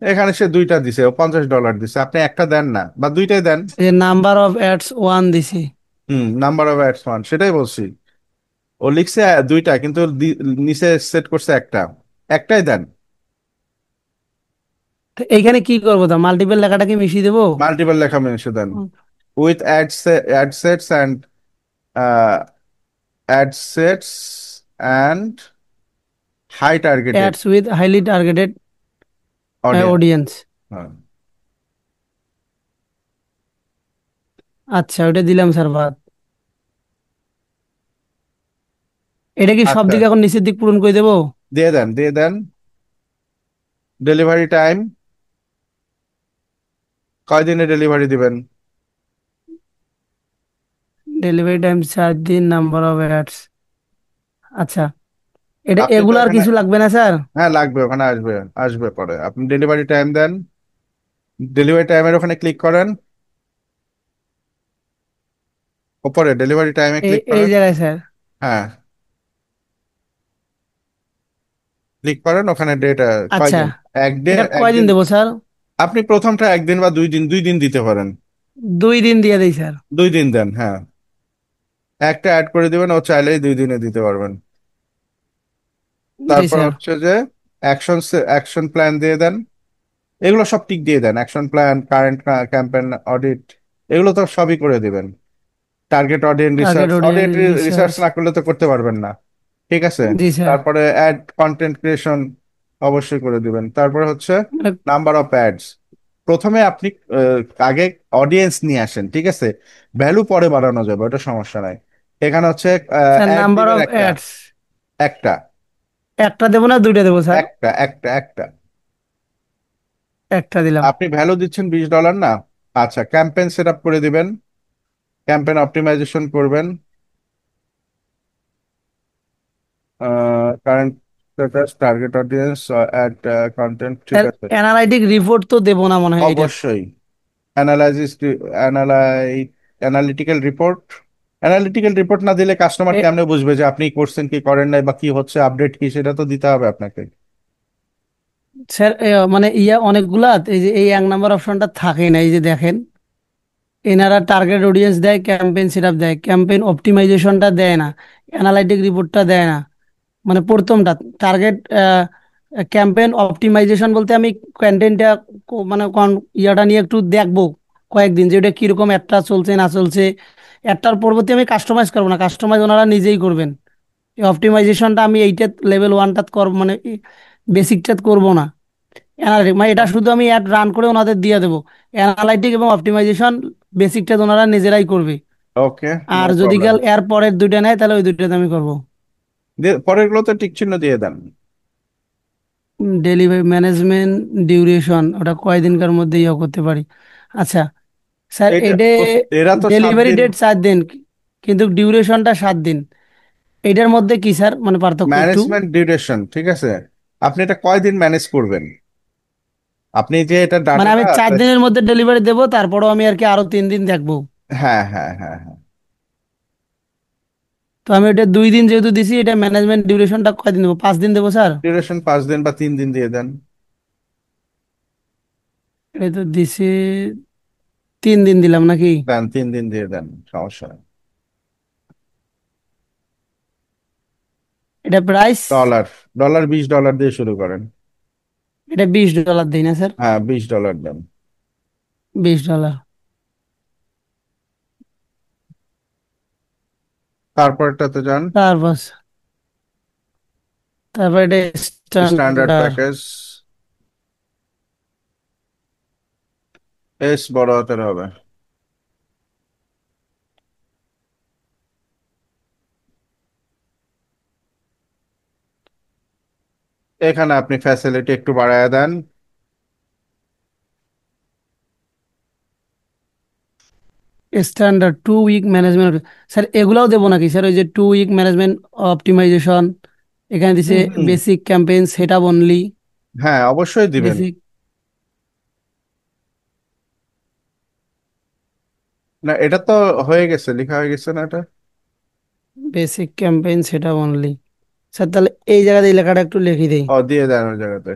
এখানে সে দুইটা দিছে, ও $50 দিছে, আপনি একটা দেন না বা দুইটাই দেন। যে নাম্বার অফ অ্যাডস ওয়ান দিছি। হুম, নাম্বার অফ অ্যাডস ওয়ান, সেটাই বলছি। ও লিখছে দুইটা কিন্তু নিচে সেট করছে একটা, একটাই দেন। তো এইখানে কি করবো, তা মাল্টিপল লেখাটাকে মিশিয়ে দেবো? মাল্টিপল লেখা মেনশন দেন, with ad sets and ad sets and high targeted ads with highly targeted audience. Audience. আচ্ছা ওইটা দিলাম স্যার, বাদ। এটা কি সব আচ্ছা, দিকে এখন নিচের দিক পূরণ করে দেবো? দিয়ে দেন দিয়ে দেন। ডেলিভারি টাইম, কয়দিনে ডেলিভারি দিবেন? ডেলিভারি টাইম 4 দিন, নাম্বার অফ অ্যাডস। আচ্ছা আপনি তো এগুলো আর এখানে, কিছু লাগবে না স্যার? হ্যাঁ লাগবে, ওখানে আসবে, আসবে পরে। আপনি ডেলিভারি টাইম দেন, ডেলিভারি টাইমের ওখানে ক্লিক করেন, ওপরে ডেলিভারি টাইমে এই ক্লিক এই করেন। জায়গায় স্যার? হ্যাঁ, ক্লিক করেন ওখানে ডেট, আচ্ছা, কয়দিন, এটা কয়দিন একদিন। দেবো স্যার? আপনি প্রথমটা একদিন বা 2 দিন, 2 দিন দিতে পারেন। 2 দিন দিয়ে দেই স্যার। 2 দিন দেন, হ্যাঁ। একটা অ্যাড করে দিবেন, ও চাইলেই 2 দিনে দিতে পারবেন। জি তারপর স্যার। হচ্ছে যে অ্যাকশন, অ্যাকশন প্ল্যান দিয়ে দেন, এগুলো সব টিক দিয়ে দেন। Action plan, current campaign audit, এগুলো তো সবই করে দিবেন। Target audience target research, audience research research. না করলে তো করতে পারবেন না, ঠিক আছে। জি স্যার। তারপরে অ্যাড কন্টেন্ট ক্রিয়েশন অবশ্যই করে দিবেন। তারপরে হচ্ছে মানে নাম্বার অফ অ্যাডস, প্রথমে আপনি আগে অডিয়েন্স নিয়ে আসেন, ঠিক আছে। ভ্যালু পরে বাড়ানো যাবে, ওটা সমস্যা নাই। এখানে হচ্ছে স্যার অ্যাড নাম্বার দিবেন অফ একটা, অ্যাডস একটা, একটা দেবো না দুইটা দেবো স্যার? একটা। একটা দিলাম। আপনি ভ্যালু দিচ্ছেন $20 না? আচ্ছা, ক্যাম্পেইন সেট আপ করে দিবেন, ক্যাম্পেইন অপটিমাইজেশন করবেন, current status, target audience, ad content, ঠিক স্যার আছে। অ্যানালাইটিক রিপোর্ট তো দেবো না মনে হয় এইটার? অবশ্যই অ্যানালাইসিস, অ্যানালাই অ্যানালিটিক্যাল রিপোর্ট, অ্যানালিটিক্যাল রিপোর্ট না দিলে কাস্টমার এ- কেমনে বুঝবে যে আপনি করছেন কি করেন নাই, বা কি হচ্ছে, আপডেট কি, সেটা তো দিতে হবে আপনাকে। স্যার মানে অনেকগুলা এই যে এই 1 নাম্বার অপশনটা থাকে না, এই যে দেখেন এনারা টার্গেট অডিয়েন্স দেয়, ক্যাম্পেইন সেটআপ দেয়, ক্যাম্পেইন অপটিমাইজেশনটা দেয় না, অ্যানালাইটিক রিপোর্টটা দেয় না। মানে প্রথমটা টার্গেট ক্যাম্পেইন অপটিমাইজেশন বলতে আমি কন্টেন্টটা মানে ইয়াটা নিয়ে একটু দেখবো কয়েকদিন যে ওটা কিরকম একটা চলছে না চলছে। একটার পরবর্তী আমি কাস্টমাইজ করবো না, কাস্টমাইজ ওনারা নিজেই করবেন। এই অপটিমাইজেশনটা আমি এইটা লেভেল 1টাত করবো, মানে বেসিকটাত করবো না। অ্যানালাইটিক মানে এটা শুধু আমি অ্যাড রান করে ওনাদের দিয়ে দেবো। অ্যানালাইটিক এবং অপটিমাইজেশন বেসিকটা ওনারা নিজেরাই করবে। ওকে, নো আর যদি প্রবলেম। কাল এর পরের দুইটা নেয় তাহলে ওই দুইটাতে আমি করবো। পরেরগুলোতে টিক চিহ্ন দিয়ে দেন। ডেলিভারি ম্যানেজমেন্ট ডিউরেশন ওটা কয়দিনকার মধ্যে ইয়ে করতে পারি? আচ্ছা স্যার এটা এটা এরা তো সাত ডেলিভারি দিন ডেট 4 দিন, কিন্তু ডিউরেশনটা 7 দিন। এটার মধ্যে কি স্যার মানে পার্থক্য একটু? ম্যানেজমেন্ট ডিউরেশন, ঠিক আছে। আপনি এটা কয়দিন ম্যানেজ করবেন, আপনি যে এটা মানে আমি ডাটাটা, 4 দিনের মধ্যে ডেলিভারি দেবো, তারপরেও আমি আর কি আরো 3 দিন দেখবো। হ্যাঁ হ্যাঁ হ্যাঁ হ্যাঁ, তো আমি এটা 2 দিন যেহেতু দিছি, এটা ম্যানেজমেন্ট ডিউরেশনটা কয়দিন দেবো? 5 দিন দেবো স্যার? ডিউরেশন 5 দিন বা 3 দিন দিয়ে দেন। এটা তো দিছি, 3 দিন দিলাম নাকি? দেন, 3 দিন দিয়ে দেন, সমস্যা নেই। এটা প্রাইস? ডলার, $20 দিয়ে শুরু করেন। এটা $20 দিই না স্যার? হ্যাঁ, $20 দেন। $20। তারপরটাতে যান, তারপর তারপর এটা স্ট্যান্ডার্ড স্ট্যান্ডার্ড। প্যাকেজ, এস বড় হাতের হবে। এখানে আপনি ফ্যাসিলিটি একটু বাড়ায় দেন। Standard 2 week management. স্যার এগুলাও দেবো নাকি স্যার? ওই যে 2 উইক ম্যানেজমেন্ট অপটিমাইজেশন, এখানে দিছে হুম হুম, basic campaign set up only. হ্যাঁ অবশ্যই দিবেন। বেসিক না, এটা তো হয়ে গেছে, লেখা হয়ে গেছে না এটা? Basic campaign set up only. Sir তাহলে এই জায়গাতে এই লেখাটা একটু লিখে দেই। ও, দিয়ে দেন ওই জায়গাতে।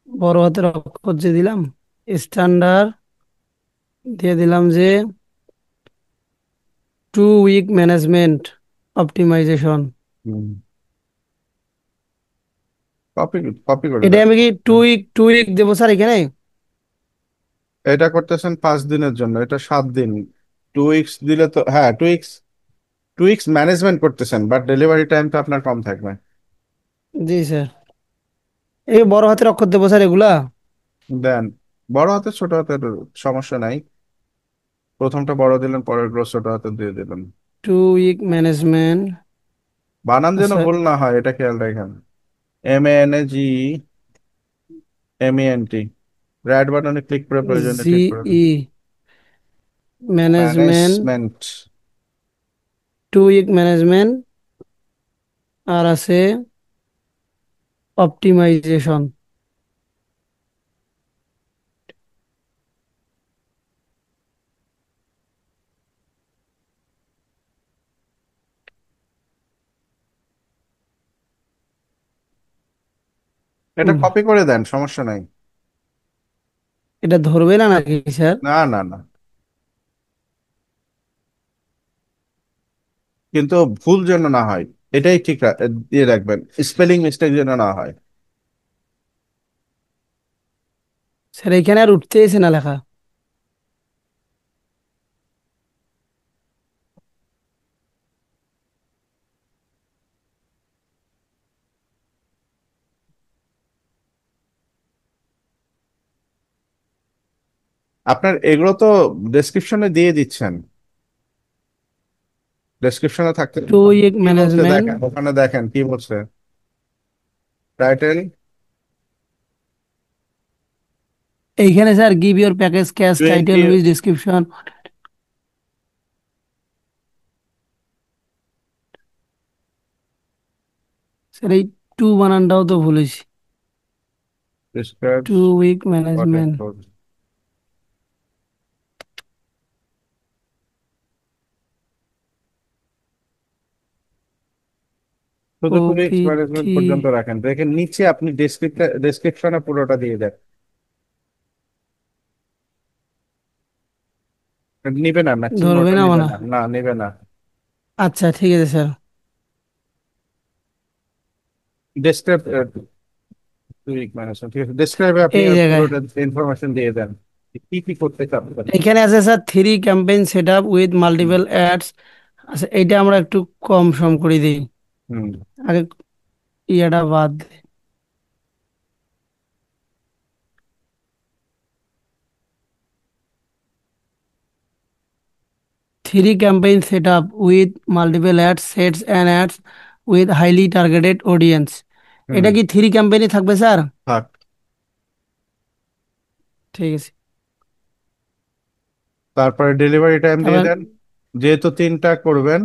বড় হাতের অক্ষর যে দিলাম, স্ট্যান্ডার্ড দিয়ে দিলাম যে 2 উইক ম্যানেজমেন্ট অপটিমাইজেশন। হুম, কপি, কপি করে এটা দেন। আমি কি 2 উইক দেবো স্যার এখানে? এটা করতেছেন 5 দিনের জন্য, এটা 7 দিন। 2 উইকস দিলে তো, হ্যাঁ 2 উইকস, 2 উইকস ম্যানেজমেন্ট করতেছেন, বাট ডেলিভারি টাইম তো আপনার কম থাকবে। জি স্যার। এই বড় হাতের অক্ষর দেবো স্যার এগুলা? দেন, বড় হাতে ছোট হাতের সমস্যা নাই, প্রথমটা বড় দিলেন, পরের গুলো ছোট হাতে দিয়ে দিলেন। 2 উইক ম্যানেজমেন্ট। বানান যেন আচ্ছা ভুল না হয়, এটা খেয়াল রাখেন। MANAGE MENT, রাইট বাটনে ক্লিক করে প্রয়োজনে ঠিক করে GE management, management. 2 week management, আর আছে অপটিমাইজেশন। এটা কপি করে দেন, সমস্যা নাই। এটা ধরবে না নাকি স্যার? না না না, কিন্তু ভুল যেন না হয় এটাই ঠিক দিয়ে রাখবেন, স্পেলিং মিস্টেক যেন না হয়। স্যার এখানে আর উঠতে এসে না লেখা। আপনার এগুলো তো ডেসক্রিপশনে দিয়ে দিচ্ছেন, ডেসক্রিপশনে থাকতে 2 উইক কি বলছে ম্যানেজমেন্ট, দেখেন, ওখানে দেখেন কি বলছে। টাইটেল, এইখানে sir give your package cash 20, title with description. Sir এই টু বানানটাও তো ভুলেছি। describes 2 week what I management. told. শুধু 2 weeks ম্যানেজমেন্ট OPT পর্যন্ত রাখেন, দেখেন নিচে আপনি ডেসক্রিপশনে পুরোটা দিয়ে দেন। নিবে না, ম্যাক্সিমাম ধরবে ওটা না নিবে মানে? না, না নিবে না। আচ্ছা ঠিক আছে স্যার। ডেসক্রাইব, 2 week ম্যানেজমেন্ট, ঠিক আছে, ডেসক্রাইবে আপনি এই জায়গায় পুরোটা ইনফরমেশন দিয়ে দেন কি কি করতে চাচ্ছেন। এখানে আছে sir 3 campaign set up with hmm. Multiple ads. আচ্ছা এইটা আমরা একটু কম সম করে দিই, হুম। আগে ইয়াটা বাদ দিই। 3 campaign set up with multiple ads sets and ads with highly targeted audience. হুম। এটা কি 3 ক্যাম্পেইনই থাকবে স্যার? থাক। ঠিক আছে। তারপরে ডেলিভারি টাইম দিয়ে তারপর দেন, যেহেতু 3টা করবেন,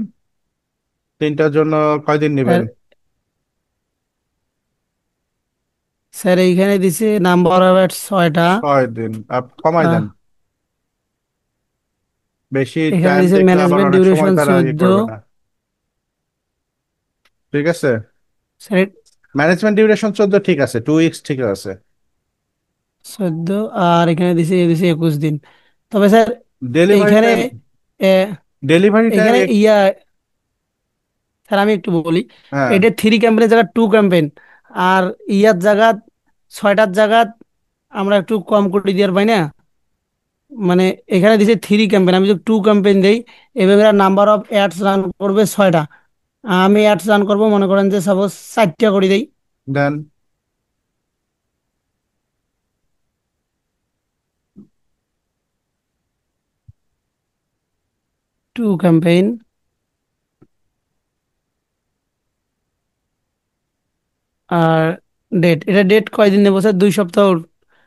3টার জন্য কয়দিন নেবেন। স্যার, স্যার এইখানে দিছে নাম্বার অফ অ্যাডস 6টা। 6 দিন, কমাই দেন, বেশি এখানে টাইম দিছে দেখলে আবার ম্যানেজমেন্ট অনেক সময় ডিউরেশন তারা ইয়ে 14। করবে না। ঠিক আছে, স্যার ম্যানেজমেন্ট ডিউরেশন 14 ঠিক আছে, 2 weeks ঠিক আছে। 14, আর এখানে দিছে 21 দিন। তবে স্যার ডেলিভারি এইখানে টাইম, এ, ডেলিভারি টাইম, এইখানে ইয়া স্যার আমি একটু বলি, হ্যাঁ এটা 3 ক্যাম্পেইনের জায়গা 2 ক্যাম্পেইন, আর ইয়ার জায়গা 6টার জায়গা আমরা একটু কম করে দেওয়ার পাই না? মানে এখানে দিছে 3 ক্যাম্পেইন, আমি যদি 2 ক্যাম্পেইন দেই, এভাবে নাম্বার অফ অ্যাডস রান করবে 6টা, আমি অ্যাডস রান করবো মনে করেন যে সাপোজ 4টা করে দেই। দেন। 2 ক্যাম্পেইন আর ডেট, এটা ডেট কয়দিন নেবো স্যার? 2 সপ্তাহ?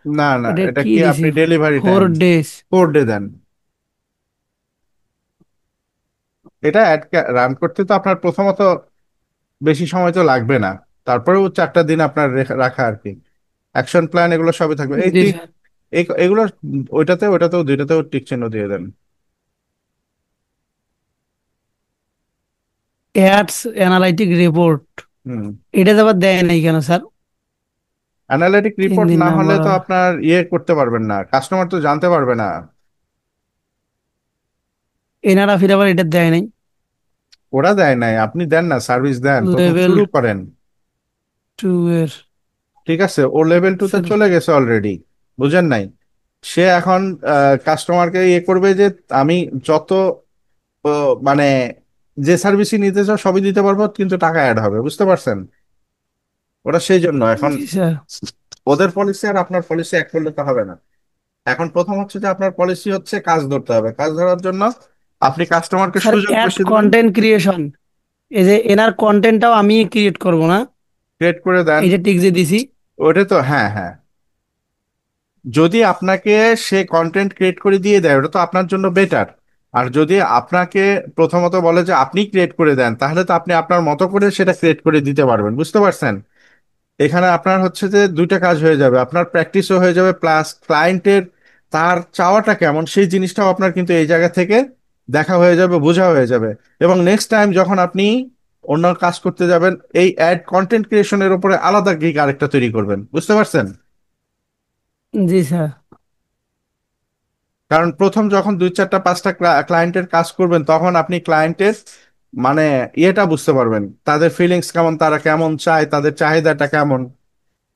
না না, এটা এটা কি কি দিছি? আপনি ডেলিভারি টাইম 4 ডেজ। 4 ডে দেন। এটা অ্যাড রান করতে তো আপনার প্রথমত বেশি সময় তো লাগবে না, তারপরেও 4টা দিন আপনার রাখা আর কি। অ্যাকশন প্ল্যান এগুলো সবই থাকবে এই জি স্যার। এগুলো ওইটাতেও দুইটাতেও টিক চিহ্ন দিয়ে দেন। অ্যাডস অ্যানালাইটিক রিপোর্ট, হুম। এটা আবার দেয় নাই কেন স্যার? অ্যানালিটিক তিন রিপোর্ট দিন না হলে নাম্বার তো অফ, আপনার ইয়ে করতে পারবেন না, কাস্টমার তো জানতে পারবে না। এনারা ফির আবার এটা দেয় নাই। ওরা দেয় নাই, আপনি দেন না, সার্ভিস দেন, প্রথম লেভেল শুরু করেন। 2 এর ঠিক আছে, ও লেভেল 2-তে স্যার। চলে গেছে অলরেডি, বুঝেন নাই। সে এখন কাস্টমারকে ইয়ে করবে যে আমি যত মানে যে সার্ভিসই নিতে চাও সবই দিতে পারবো, কিন্তু টাকা অ্যাড হবে, বুঝতে পারছেন। ওরা সেই জন্য এখন জি স্যার। ওদের পলিসি আর আপনার পলিসি এক করলে তো হবে না। এখন প্রথম হচ্ছে যে আপনার পলিসি হচ্ছে কাজ ধরতে হবে, কাজ ধরার জন্য আপনি কাস্টমারকে স্যার সুযোগ অ্যাড বেশি দিবেন। কন্টেন্ট ক্রিয়েশন, এই যে এনার কন্টেন্টটাও আমি ক্রিয়েট করব না? ক্রিয়েট করে দেন। এই যে টিক যে দিছি। ওটা তো হ্যাঁ হ্যাঁ, যদি আপনাকে সে কন্টেন্ট ক্রিয়েট করে দিয়ে দেয় ওটা তো আপনার জন্য বেটার। আর যদি আপনাকে প্রথমত বলে যে আপনি ক্রিয়েট করে দেন, তাহলে তো আপনি আপনার মতো করে সেটা ক্রিয়েট করে দিতে পারবেন, বুঝতে পারছেন? এখানে আপনার হচ্ছে যে দুইটা কাজ হয়ে যাবে, আপনার প্র্যাকটিসও হয়ে যাবে, প্লাস ক্লায়েন্টের তার চাওয়াটা কেমন সেই জিনিসটাও আপনার কিন্তু এই জায়গা থেকে দেখা হয়ে যাবে, বোঝা হয়ে যাবে। এবং নেক্সট টাইম যখন আপনি অন্য কাজ করতে যাবেন, এই অ্যাড কন্টেন্ট ক্রিয়েশনের উপরে আলাদা গিগ আরেকটা তৈরি করবেন, বুঝতে পারছেন? জি স্যার। কারণ প্রথম যখন দুই চারটা পাঁচটা ক্লায়েন্টের কাজ করবেন, তখন আপনি ক্লায়েন্টের মানে ইয়েটা বুঝতে পারবেন, তাদের ফিলিংস কেমন, তারা কেমন চায়, তাদের চাহিদাটা কেমন।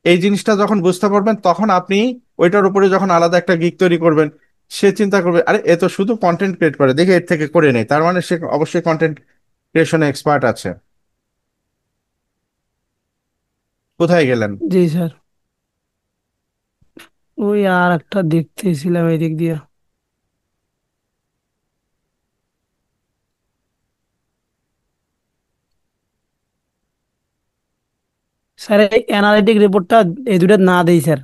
এই জিনিসটা যখন বুঝতে পারবেন, তখন আপনি ওইটার উপরে যখন আলাদা একটা গিগ তৈরি করবেন, সে চিন্তা করবে আরে এ তো শুধু কন্টেন্ট ক্রিয়েট করে, দেখে এর থেকে করে নেই, তার মানে সে অবশ্যই কন্টেন্ট ক্রিয়েশনে এক্সপার্ট আছে। কোথায় গেলেন? জি স্যার। ওই আর একটা দেখতেছিলাম এদিক দিয়ে। স্যার এই অ্যানালিটিক রিপোর্টটা এই দুটো না দেই স্যার,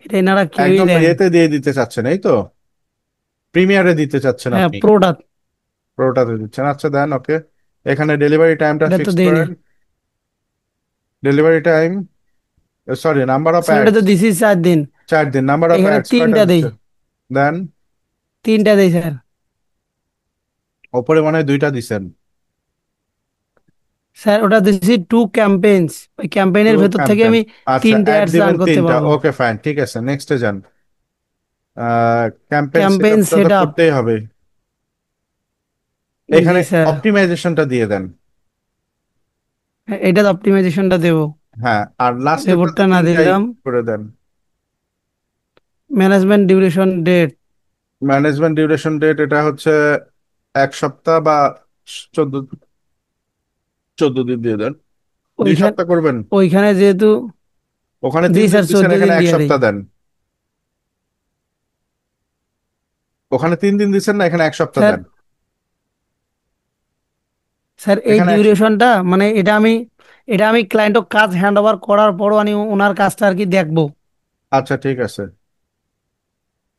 এটা এনারা কেউই একদম দেয় না। এতে দিয়ে দিতে চাচ্ছেন, এই তো প্রিমিয়ারে দিতে চাচ্ছেন হ্যাঁ আপনি? প্রোডাক্ট, পুরোটাতে দিচ্ছেন, আচ্ছা দেন, ওকে। এখানে ডেলিভারি টাইমটা এটা তো ফিক্স দেই নাই করেন। Delivery time, sorry, number of sir, এটা অ্যাডস তো দিছি 4 দিন, 4 দিন। নাম্বার অফ এখানে অ্যাডস কয়টা 3টা দেই, দিচ্ছে? দেন। 3টা দেই স্যার। ওপরে মনে হয় 2টা দিছেন। স্যার ওটা দিছি 2 ক্যাম্পেইনস, ওই টু ক্যাম্পেইনের ভেতর থেকে ক্যাম্পেন, আমি আচ্ছা 3টে অ্যাড অ্যাডস রান দিবেন করতে 3টা, পারবো। ওকে ফাইন, ঠিক আছে, নেক্সটে যান। ক্যাম্পেইন সেট ক্যাম্পেইন আপটা তো সেট আপ, করতেই হবে। জি এখানে স্যার। অপটিমাইজেশনটা দিয়ে দেন। এটা অপটিমাইজেশনটা দেবো, হ্যাঁ, আর লাস্টেরটাতে রিপোর্টটা না তিনটাই দিলাম। করে দেন। Management duration date, management duration date, এটা হচ্ছে 1 সপ্তাহ বা 14 14 দিন দিয়ে দেন। দুই ওইখানে সপ্তাহ করবেন? ওইখানে যেহেতু, ওখানে জি 3 দিন স্যার দিচ্ছেন, 14 দিন এখানে এক দিয়ে দেই। সপ্তাহ দেন। ওখানে 3 দিন দিচ্ছেন না, এখানে 1 সপ্তাহ স্যার, দেন। স্যার এই এখানে ডিউরেশনটা মানে এটা আমি ক্লায়েন্টকে কাজ হ্যান্ড ওভার করার পরও আমি ওনার কাজটা আর কি দেখবো, আচ্ছা ঠিক আছে,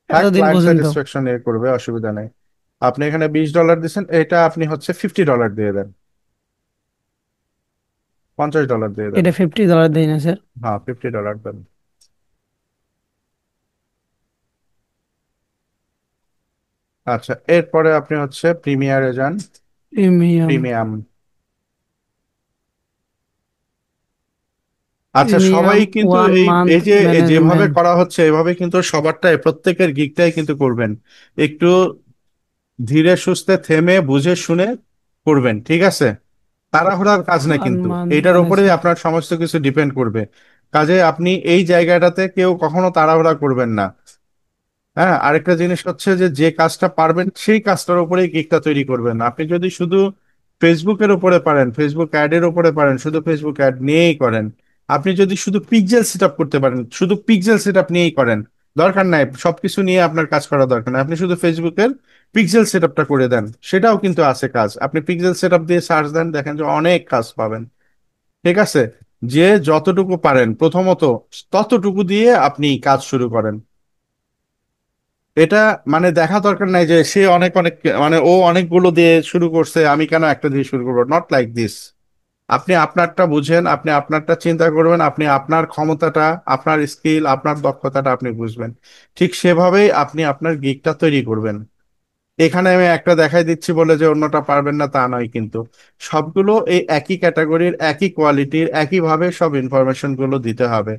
হ্যাঁ এতদিন ক্লায়েন্ট পর্যন্ত। স্যাটিসফ্যাকশন এ করবে, অসুবিধা নেই। আপনি এখানে $20 দিচ্ছেন, এটা আপনি হচ্ছে $50 দিয়ে দেন, $50 দিয়ে দেন। এটা $50 দেই না স্যার। হ্যাঁ, $50 দেন। আচ্ছা, এরপরে আপনি হচ্ছে প্রিমিয়ারে যান। প্রিমিয়াম, প্রিমিয়াম, আচ্ছা সবাই প্রিমিয়াম কিন্তু ওয়ান এই মান্থ এই যে যেভাবে ম্যানেজমেন্ট। করা হচ্ছে এভাবে কিন্তু সবারটাই, প্রত্যেকের গিগটাই কিন্তু করবেন একটু ধীরে সুস্থে, থেমে বুঝে শুনে করবেন, ঠিক আছে? তাড়াহুড়ার কাজ না ওয়ান কিন্তু, মান্থ এটার উপরেই ম্যানেজমেন্ট। আপনার সমস্ত কিছু ডিপেন্ড করবে। কাজে আপনি এই জায়গাটাতে কেউ কখনো তাড়াহুড়া করবেন না। হ্যাঁ, আরেকটা জিনিস হচ্ছে যে যে কাজটা পারবেন সেই কাজটার উপরেই গিগটা তৈরি করবেন। আপনি যদি শুধু ফেসবুকের উপরে পারেন, ফেসবুক অ্যাড এর উপরে পারেন, শুধু ফেসবুক অ্যাড নিয়েই করেন। আপনি যদি শুধু পিক্সেল সেট আপ করতে পারেন, শুধু পিক্সেল সেট আপ নিয়েই করেন, দরকার নাই সবকিছু নিয়ে আপনার কাজ করা দরকার নাই, আপনি শুধু ফেসবুকের পিক্সেল সেট আপটা করে দেন, সেটাও কিন্তু আছে কাজ। আপনি পিক্সেল সেট আপ দিয়ে সার্চ দেন, দেখেন যে অনেক কাজ পাবেন, ঠিক আছে? যে যতটুকু পারেন প্রথমত ততটুকু দিয়ে আপনি কাজ শুরু করেন। এটা মানে দেখা দরকার নাই যে সে অনেক অনেক মানে ও অনেকগুলো দিয়ে শুরু করছে, আমি কেন একটা দিয়ে শুরু করবো, নট লাইক দিস। আপনি আপনারটা বুঝেন, আপনি আপনারটা চিন্তা করবেন, আপনি আপনার ক্ষমতাটা, আপনার স্কিল, আপনার দক্ষতাটা আপনি বুঝবেন, ঠিক সেভাবেই আপনি আপনার গিগটা তৈরি করবেন। এখানে আমি একটা দেখাই দিচ্ছি বলে যে অন্যটা পারবেন না তা নয় কিন্তু, সবগুলো এই একই ক্যাটাগরির, একই কোয়ালিটির, একইভাবে সব ইনফরমেশন গুলো দিতে হবে।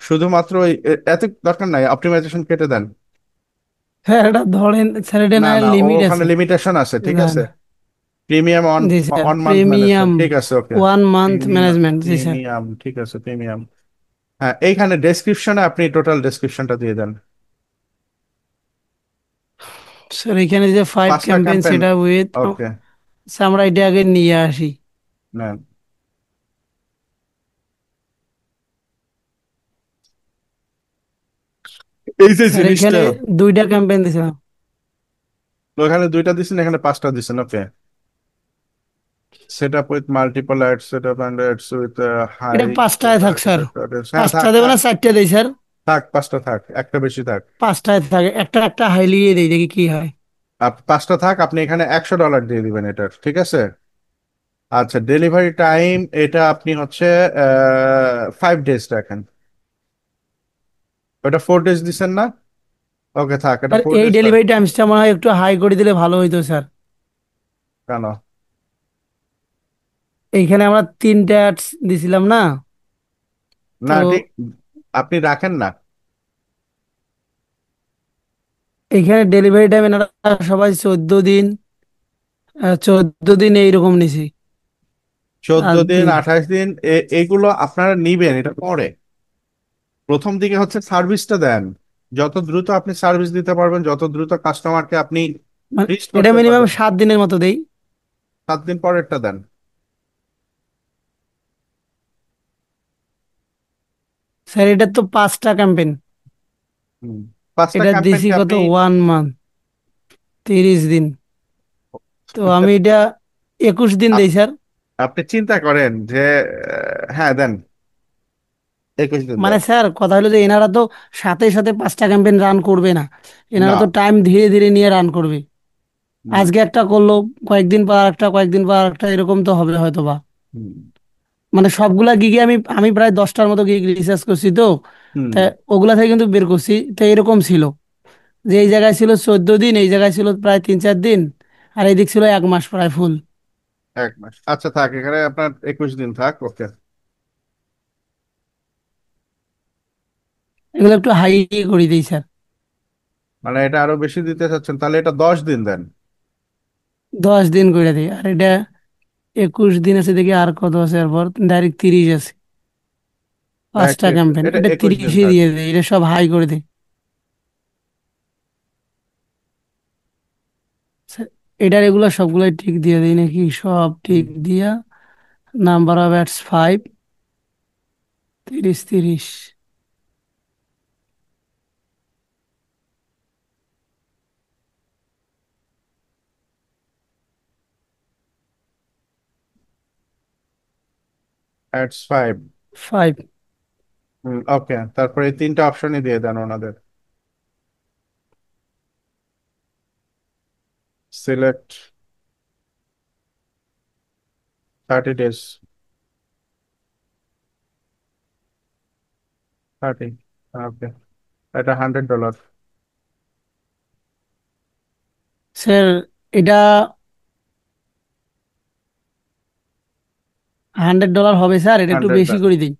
শুধুমাত্র এত দরকার নাই, অপটিমাইজেশন কেটে দেন। স্যার এটা ধরেন স্যার, এটা না না না, লিমিট ওখানে আছে। লিমিটেশন আছে, ঠিক জান, আছে। Premium on, G sir, on month premium management, ঠিক আছে, ওকে। ওয়ান মান্থ প্রিমিয়াম, ম্যানেজমেন্ট, জি স্যার। প্রিমিয়াম, ঠিক আছে, প্রিমিয়াম। হ্যাঁ, এইখানে ডেসক্রিপশনে আপনি টোটাল ডেসক্রিপশনটা দিয়ে দেন। স্যার এখানে যে 5 5টা ক্যাম্পেইন ক্যাম্পেন, সেটা উইথ, ওকে, আমরা এটা আগে নিয়ে আসি। নেন। এই যে স্যার জিনিসটা, এখানে 2টা ক্যাম্পেইন দিছিলাম। ওখানে 2টা দিচ্ছেন, এখানে 5টা দিচ্ছেন, okay. Set up with multiple ads, set up and ads with high, এটা 5টায় থাক স্যার, হ্যাঁ 5টা থাক দেবো থাক। না 4টে দেই স্যার? থাক, পাঁচটা থাক, একটা বেশি থাক। পাঁচটায় থাকে, একটা একটা হাইলিয়ে দেই, দেখি কি হয়। পাঁচটা থাক, আপনি এখানে $100 দিয়ে দিবেন এটার, ঠিক আছে? আচ্ছা, ডেলিভারি টাইম এটা আপনি হচ্ছে 5 ডেজ রাখেন। ওটা 4 ডেজ দিচ্ছেন না? ওকে, থাক, এটা আর ফোর এই ডেজ থাক। ডেলিভারি টাইমসটা মনে হয় একটু হাই করে দিলে ভালো হইতো স্যার। কেন? এইখানে আমরা 3টা অ্যাডস দিছিলাম না, না, তো ঠিক, আপনি রাখেন না। এইখানে ডেলিভারি টাইম এনারা সবাই 14 দিন, 14 দিন এইরকম নিছি। 14 দিন, দিন 28 দিন, এগুলো আপনারা নিবেন এটা পরে। প্রথম দিকে হচ্ছে সার্ভিসটা দেন। যত দ্রুত আপনি সার্ভিস দিতে পারবেন, যত দ্রুত কাস্টমারকে আপনি মানে রিচ এটা করতে মিনিমাম পারবেন, 7 দিনের মতো দেই। 7 দিন পরেরটা দেন। স্যার এটা তো 5টা ক্যাম্পেইন, হুম। পাঁচটা এটা ক্যাম্পেইন দিছি কি কত আপনি 1 মান্থ, 30 দিন। তো আমি এটা 21 দিন দেই আপ- স্যার। আপনি চিন্তা করেন যে হ্যাঁ, দেন, 21 দিন মানে দেন। স্যার কথা হলো যে এনারা তো সাথে সাথে 5টা ক্যাম্পেইন রান করবে না, এনারা না। তো টাইম ধীরে ধীরে নিয়ে রান করবে। হুম। আজকে একটা করলো, কয়েকদিন পর একটা, কয়েকদিন পর একটা, এরকম তো হবে হয়তো বা। হুম। মানে সবগুলা গিগে আমি আমি প্রায় 10টার মতো গিগ রিসার্চ করছি তো, হুম। তা ওগুলা থেকে কিন্তু বের করছি, তো এরকম ছিল যে এই জায়গায় ছিল 14 দিন, এই জায়গায় ছিল প্রায় 3-4 দিন, আর এদিক ছিল 1 মাস প্রায় ফুল। 1 মাস, আচ্ছা থাক, এখানে আপনার 21 দিন থাক, ওকে। এগুলো একটু হাই করে দিই স্যার। মানে এটা আরো বেশি দিতে চাচ্ছেন, তাহলে এটা 10 দিন দেন। 10 দিন করে দিই, আর এটা 21 দিন আছে, দেখি আর কত আছে, এরপর ডাইরেক্ট 30 আছে। ডাইরেক্ট 5টা ক্যাম্পেইন, এটা এটা 21 দিন 30ই থাক। দিয়ে দিই, এটা সব হাই করে দিই। স্যার, এটার এগুলো সবগুলাই ঠিক দিয়ে দিই নাকি, সব ঠিক হুম। দিয়া। Number of ads 5, 30 30। অ্যাডস 5। 5। ওকে, তারপরে এই তিনটা অপশনই দিয়ে দেন ওনাদের। Select 30 days, 30। ওকে, এটা $100। স্যার এটা $100 হবে স্যার, এটা একটু 100 বেশি দেন। করে দিই।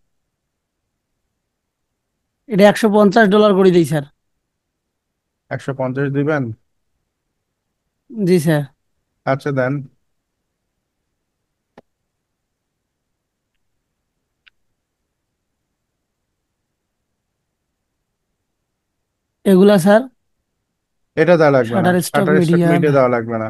এটা $150 করে দিই স্যার। 150 দিবেন? জি স্যার। আচ্ছা, দেন। এগুলা স্যার এটা দেওয়া লাগবে না, shutter stock shutter stock media, media দেওয়া লাগবে না।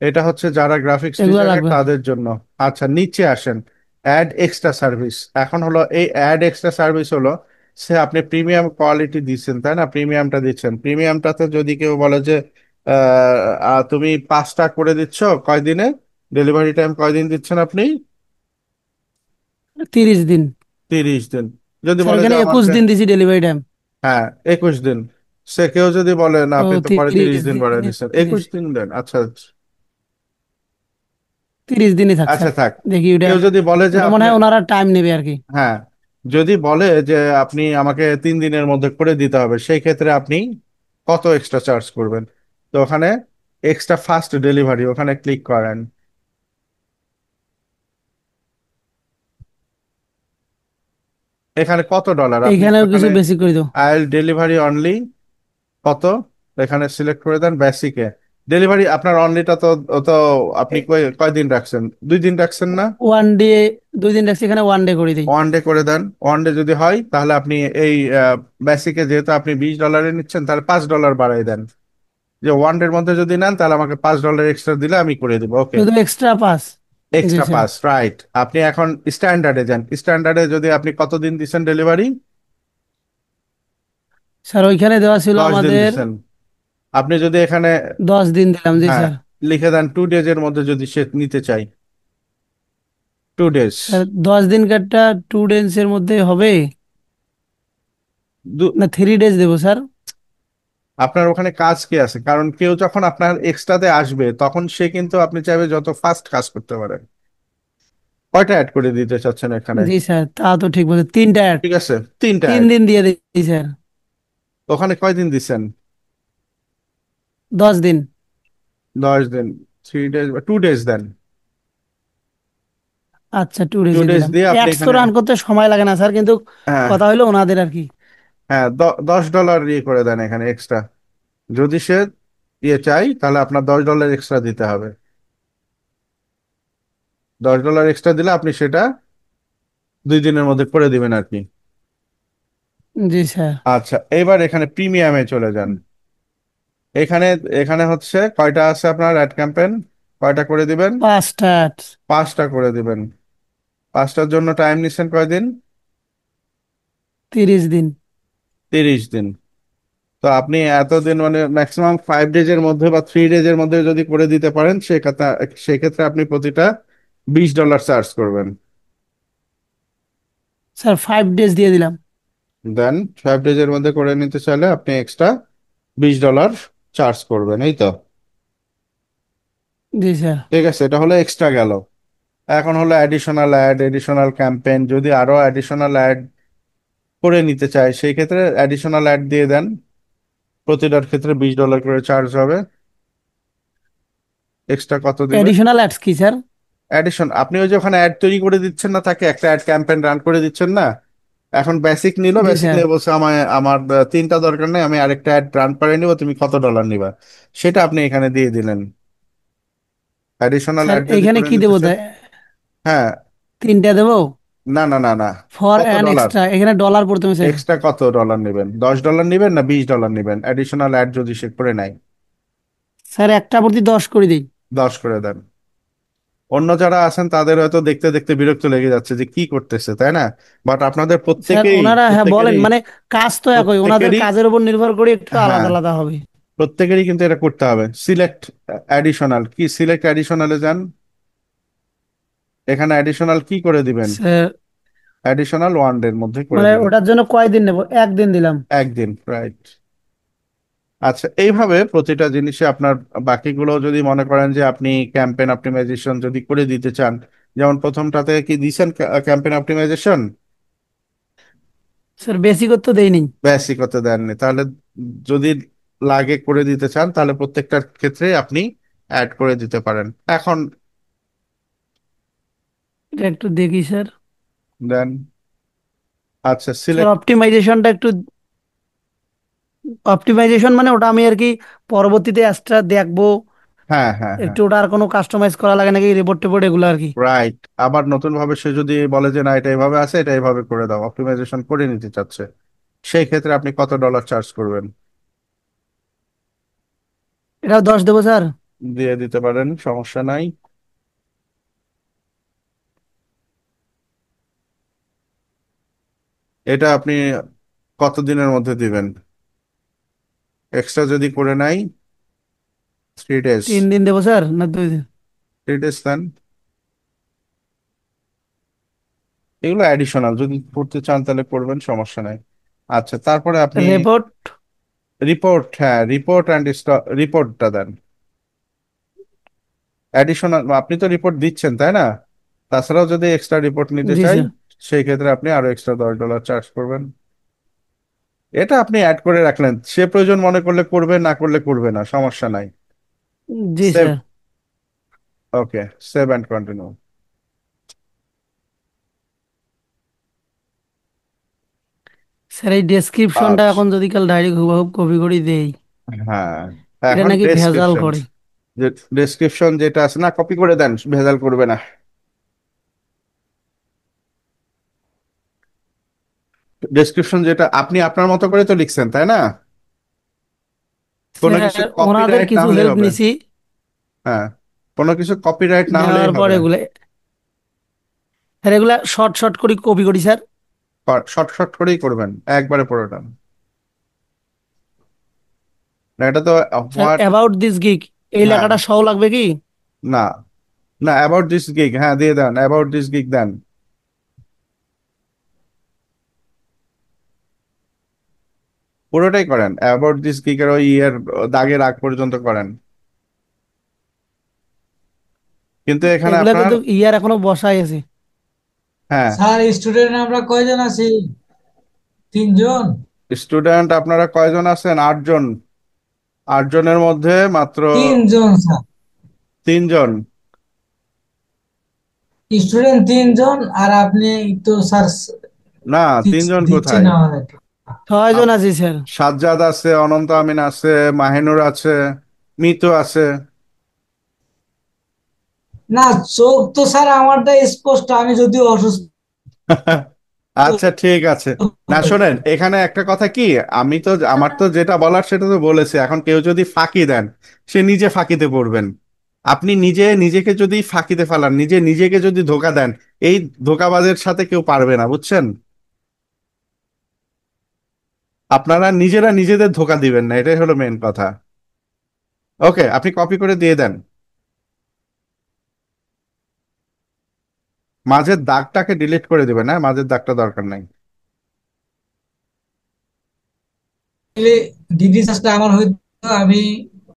এটা হচ্ছে যারা গ্রাফিক্স এগুলা ডিজাইনার লাগবে না। তাদের জন্য। আচ্ছা, নিচে আসেন। অ্যাড এক্সট্রা সার্ভিস, এখন হলো এই অ্যাড এক্সট্রা সার্ভিস হলো, সে আপনি প্রিমিয়াম কোয়ালিটি দিচ্ছেন তাই না, প্রিমিয়ামটা দিচ্ছেন, প্রিমিয়ামটাতে যদি কেউ বলে যে তুমি 5টা করে দিচ্ছ, কয়দিনে ডেলিভারি টাইম কয়দিন দিচ্ছেন আপনি? 30 দিন। 30 দিন। যদি স্যার বলে যে এখানে একুশ আমাকে, দিন দিছি ডেলিভারি টাইম। হ্যাঁ, 21 দিন, সে কেউ যদি বলে না ও আপনি তো পরে 30 দিন বাড়ায় 30 দিন, দিচ্ছেন, 30। 21 দিন দেন, আচ্ছা। 30 দিনই থাক আচ্ছা, স্যার। থাক। দেখি ওটা, কেউ যদি বলে যে ওটা মনে আপনি, হয় ওনারা টাইম নেবে আর কি। হ্যাঁ, যদি বলে যে আপনি আমাকে 3 দিনের মধ্যে করে দিতে হবে, সেই ক্ষেত্রে আপনি কত এক্সট্রা চার্জ করবেন? তো ওখানে এক্সট্রা ফাস্ট ডেলিভারি ওখানে ক্লিক করেন। এখানে কত ডলার আপনি এইখানেও ওখানে, কিছু বেশি করে দাও। আইল ডেলিভারি অনলি কত, এখানে সিলেক্ট করে দেন বেসিকে। ডেলিভারি আপনার অনলিটা তো, ও তো আপনি কয়দিন রাখছেন, 2 দিন রাখছেন না? 1 ডে, 2 দিন রাখছি, এখানে 1 ডে করে দিই। 1 ডে করে দেন। 1 ডে যদি হয় তাহলে আপনি এই বেসিকে যেহেতু আপনি $20 নিচ্ছেন, তাহলে $5 বাড়াই দেন। যে 1 ডের মধ্যে যদি নেন তাহলে আমাকে $5 এক্সট্রা দিলে আমি করে দিব, ওকে। শুধু এক্সট্রা পাস। জি এক্সট্রা স্যার। Pass, right. আপনি এখন স্ট্যান্ডার্ডে যান। স্ট্যান্ডার্ডে যদি আপনি কতদিন দিচ্ছেন ডেলিভারি? স্যার ওইখানে দেওয়া ছিল 10 দিন আমাদের, দিচ্ছেন। আপনি যদি এখানে, 10 দিন দিলাম, জি হ্যাঁ, স্যার। লিখে দেন 2 ডেজের মধ্যে যদি সে নিতে চাই, 2 ডেজ। স্যার 10 দিন কারটা 2 ডেন্সের মধ্যে হবে। না 3 ডেজ দেবো স্যার। আপনার ওখানে কাজ কি আছে? কারণ কেউ যখন আপনার এক্সট্রাতে আসবে তখন সে কিন্তু আপনি চাইবে যত ফাস্ট কাজ করতে পারে। কয়টা অ্যাড করে দিতে চাচ্ছেন এখানে? জি স্যার, তা তো ঠিক বলছে, 3টা অ্যাড। ঠিক আছে, 3টা তিন অ্যাড। দিন দিয়ে দিই স্যার। ওখানে কয়দিন দিচ্ছেন? 10 দিন। 10 দিন। 3 ডেজ বা 2 ডেজ দেন। আচ্ছা, টু টু ডেজে ডেজ দিলাম। দিয়ে আপনি অ্যাডস তো এখানে, রান করতে সময় লাগে না স্যার, কিন্তু হ্যাঁ কথা হলো ওনাদের আর কি। হ্যাঁ, $10 ইয়ে করে দেন এখানে এক্সট্রা। যদি সে ইয়ে চাই তাহলে আপনার $10 এক্সট্রা দিতে হবে। $10 এক্সট্রা দিলে আপনি সেটা 2 দিনের মধ্যে করে দিবেন আর কি। জি স্যার। আচ্ছা, এবার এখানে প্রিমিয়ামে চলে যান। এখানে এখানে হচ্ছে কয়টা আছে আপনার অ্যাড ক্যাম্পেন? কয়টা করে দিবেন? 5টা অ্যাড। 5টা করে দিবেন। 5টার জন্য টাইম নিচ্ছেন কয়দিন? 30 দিন। 30 দিন। তো আপনি এতদিন মানে ম্যাক্সিমাম 5 ডেজের মধ্যে বা 3 ডেজের মধ্যে যদি করে দিতে পারেন সেক্ষেত্রে সেক্ষেত্রে আপনি প্রতিটা $20 চার্জ করবেন। স্যার 5 ডেজ দিয়ে দিলাম। দেন 5 ডেজের মধ্যে করে নিতে চাইলে আপনি এক্সট্রা $20 চার্জ করবেন, এই তো। জি স্যার। ঠিক আছে, এটা হলো এক্সট্রা গেল। এখন হলো অ্যাডিশনাল অ্যাড, এডিশনাল ক্যাম্পেইন। যদি আরো অ্যাডিশনাল অ্যাড করে নিতে চাই সেই ক্ষেত্রে অ্যাডিশনাল অ্যাড দিয়ে দেন। প্রতিটার ক্ষেত্রে $20 করে চার্জ হবে। এক্সট্রা কত দিবেন? এডিশনাল অ্যাডস কি স্যার? অ্যাডিশন, আপনি ওই যে ওখানে অ্যাড তৈরি করে দিচ্ছেন না, তাকে একটা অ্যাড ক্যাম্পেইন রান করে দিচ্ছেন না। এখন বেসিক নিল, জি বেসিক স্যার। নিয়ে বলছে আমার 3টা দরকার নেই, আমি আরেকটা অ্যাড রান করে নিব, তুমি কত ডলার নিবা? সেটা আপনি এখানে দিয়ে দিলেন। অ্যাডিশনাল স্যার অ্যাড যদি এইখানে করে কি নিতে দেবো চান, হ্যাঁ। 3টা দেবো? না না না না। ফর কত অ্যান ডলার? এক্সট্রা, এখানে ডলার প্রথমে স্যার। এক্সট্রা কত ডলার নেবেন? $10 নেবেন না $20 নেবেন অ্যাডিশনাল অ্যাড যদি সে করে নেয়? স্যার একটা প্রতি 10 করে দিই। 10 করে দেন। অন্য যারা আছেন তাদের হয়তো দেখতে দেখতে বিরক্ত লেগে যাচ্ছে যে কি করতেছে, তাই না? বাট আপনাদের স্যার প্রত্যেকেই ওনারা, হ্যাঁ বলেন, প্রত্যেকেরই মানে কাজ তো একই, ওনাদের প্রত্যেকেরই কাজের উপর নির্ভর করে একটু হ্যাঁ, আলাদা আলাদা হবে। প্রত্যেকেরই কিন্তু এটা করতে হবে। সিলেক্ট অ্যাডিশনাল, কি সিলেক্ট অ্যাডিশনালে যান। এখানে অ্যাডিশনাল কি করে দিবেন? স্যার অ্যাডিশনাল 1 ডের মধ্যে করে মানে দিবেন। ওটার জন্য কয়দিন নেব? একদিন দিলাম। একদিন, রাইট। আচ্ছা, এইভাবে প্রতিটা জিনিসে আপনার বাকিগুলো যদি মনে করেন যে আপনি ক্যাম্পেইন অপটিমাইজেশন যদি করে দিতে চান, যেমন প্রথমটাতে কি দিছেন ক্যাম্পেইন অপটিমাইজেশন? স্যার বেসিক তো দেইনি। বেসিক হতে দেননি, তাহলে যদি লাগে করে দিতে চান তাহলে প্রত্যেকটার ক্ষেত্রে আপনি অ্যাড করে দিতে পারেন এখন। এটা একটু দেখি স্যার। দেন, আচ্ছা স্যার সিলেক্ট। অপটিমাইজেশনটা একটু, অপটিমাইজেশন মানে ওটা আমি আর কি পরবর্তীতে এক্সট্রা দেখবো, হ্যাঁ হ্যাঁ হ্যাঁ, একটু ওটা আর কোনো কাস্টমাইজ করা লাগে নাকি, রিপোর্ট টিপোর্ট এগুলো আর কি? রাইট। আবার নতুন ভাবে সে যদি বলে যে না এটা এইভাবে আছে, এটা এইভাবে করে দাও, অপটিমাইজেশন করে নিতে চাচ্ছে, সেই ক্ষেত্রে আপনি কত ডলার চার্জ করবেন? এটাও 10 দেবো স্যার। দিয়ে দিতে পারেন, সমস্যা নাই। এটা আপনি কত দিনের মধ্যে দিবেন? এক্সট্রা যদি করে নাই 3 ডেজ। 3 দিন দেবো স্যার, না 2 দিন? 3 ডেজ দেন। এগুলো অ্যাডিশনাল, যদি করতে চান তাহলে করবেন, সমস্যা নাই। আচ্ছা, তারপরে আপনি রিপোর্ট। রিপোর্ট, হ্যাঁ রিপোর্ট অ্যান্ড রিপোর্টটা দেন। অ্যাডিশনাল, আপনি তো রিপোর্ট দিচ্ছেন তাই না? তাছাড়াও যদি এক্সট্রা রিপোর্ট নিতে জি চাই স্যার। সেই ক্ষেত্রে আপনি আরো এক্সট্রা $10 চার্জ করবেন। এটা আপনি অ্যাড করে রাখলেন, সে প্রয়োজন মনে করলে করবে, না করলে করবে না, সমস্যা নাই। জি save. Sir. Okay, save and continue. Sir এই ডেসক্রিপশনটা আচ্ছা, এখন যদি কাল ডাইরেক্ট হুবহু কপি করে দেই, হ্যাঁ, এটা এখন নাকি ভেজাল ডেসক্রিপশন, করে? যে ডেসক্রিপশন যেটা আছে না, কপি করে দেন, ভেজাল করবে না। ডেসক্রিপশন যেটা আপনি আপনার মতো করে তো লিখছেন তাই না? কোনো কিছু স্যার ওনাদের কপিরাইট না কিছু হলেই হেল্প হবে। নিছি, হ্যাঁ, কোনো কিছু কপিরাইট না হলেই নেওয়ার পর হবে। এগুলা, স্যার এগুলা শর্ট শর্ট করে কপি করি স্যার। শর্ট শর্ট করেই করবেন একবারে পুরোটা। না, এটা তো sir what. About this gig এই হ্যাঁ, লেখাটা সহ লাগবে কি? না না, অ্যাবাউট দিস গিগ, হ্যাঁ দিয়ে দেন, অ্যাবাউট দিস গিগ দেন। পুরোটাই করেন, অ্যাবাউট দিস গিকের ওই ইয়ের দাগের আগ পর্যন্ত করেন, কিন্তু এখানে এগুলাতে আপনার, তো ইয়ার এখনো বসাই আছে। হ্যাঁ, স্যার স্টুডেন্ট আমরা কয়জন আছি? 3 জন। স্টুডেন্ট আপনারা কয়জন আছেন? 8 জন। 8 জনের মধ্যে মাত্র 3 জন স্যার। 3 জন। স্টুডেন্ট 3 জন আর আপনি তো স্যার না, 3 জন দিচ্ছেন কোথায়? না আমাদেরকে। 6 জন আপ- আছি স্যার। সাজ্জাদ আছে, অনন্ত আমিন আছে, মাহিনুর আছে, মিতু আছে। না, চোখ তো স্যার আমারটা স্পষ্ট, আমি যদিও অসুস্থ আচ্ছা ঠিক আছে। না শোনেন, এখানে একটা কথা কি, আমি তো আমার তো যেটা বলার সেটা তো বলেছি। এখন কেউ যদি ফাঁকি দেন, সে নিজে ফাঁকিতে পড়বেন। আপনি নিজে নিজেকে যদি ফাঁকিতে ফেলান, নিজে নিজেকে যদি ধোকা দেন, এই ধোকাবাজের সাথে কেউ পারবে না, বুঝছেন? আপনারা নিজেরা নিজেদের ধোকা দিবেন না, এটাই হলো মেন কথা। ওকে, আপনি কপি করে দিয়ে দেন। মাঝের দাগটাকে ডিলিট করে দিবেন, হ্যাঁ, মাঝের দাগটা দরকার নাই। ডিগ্রি চার্জটা আমার হয়তো আমি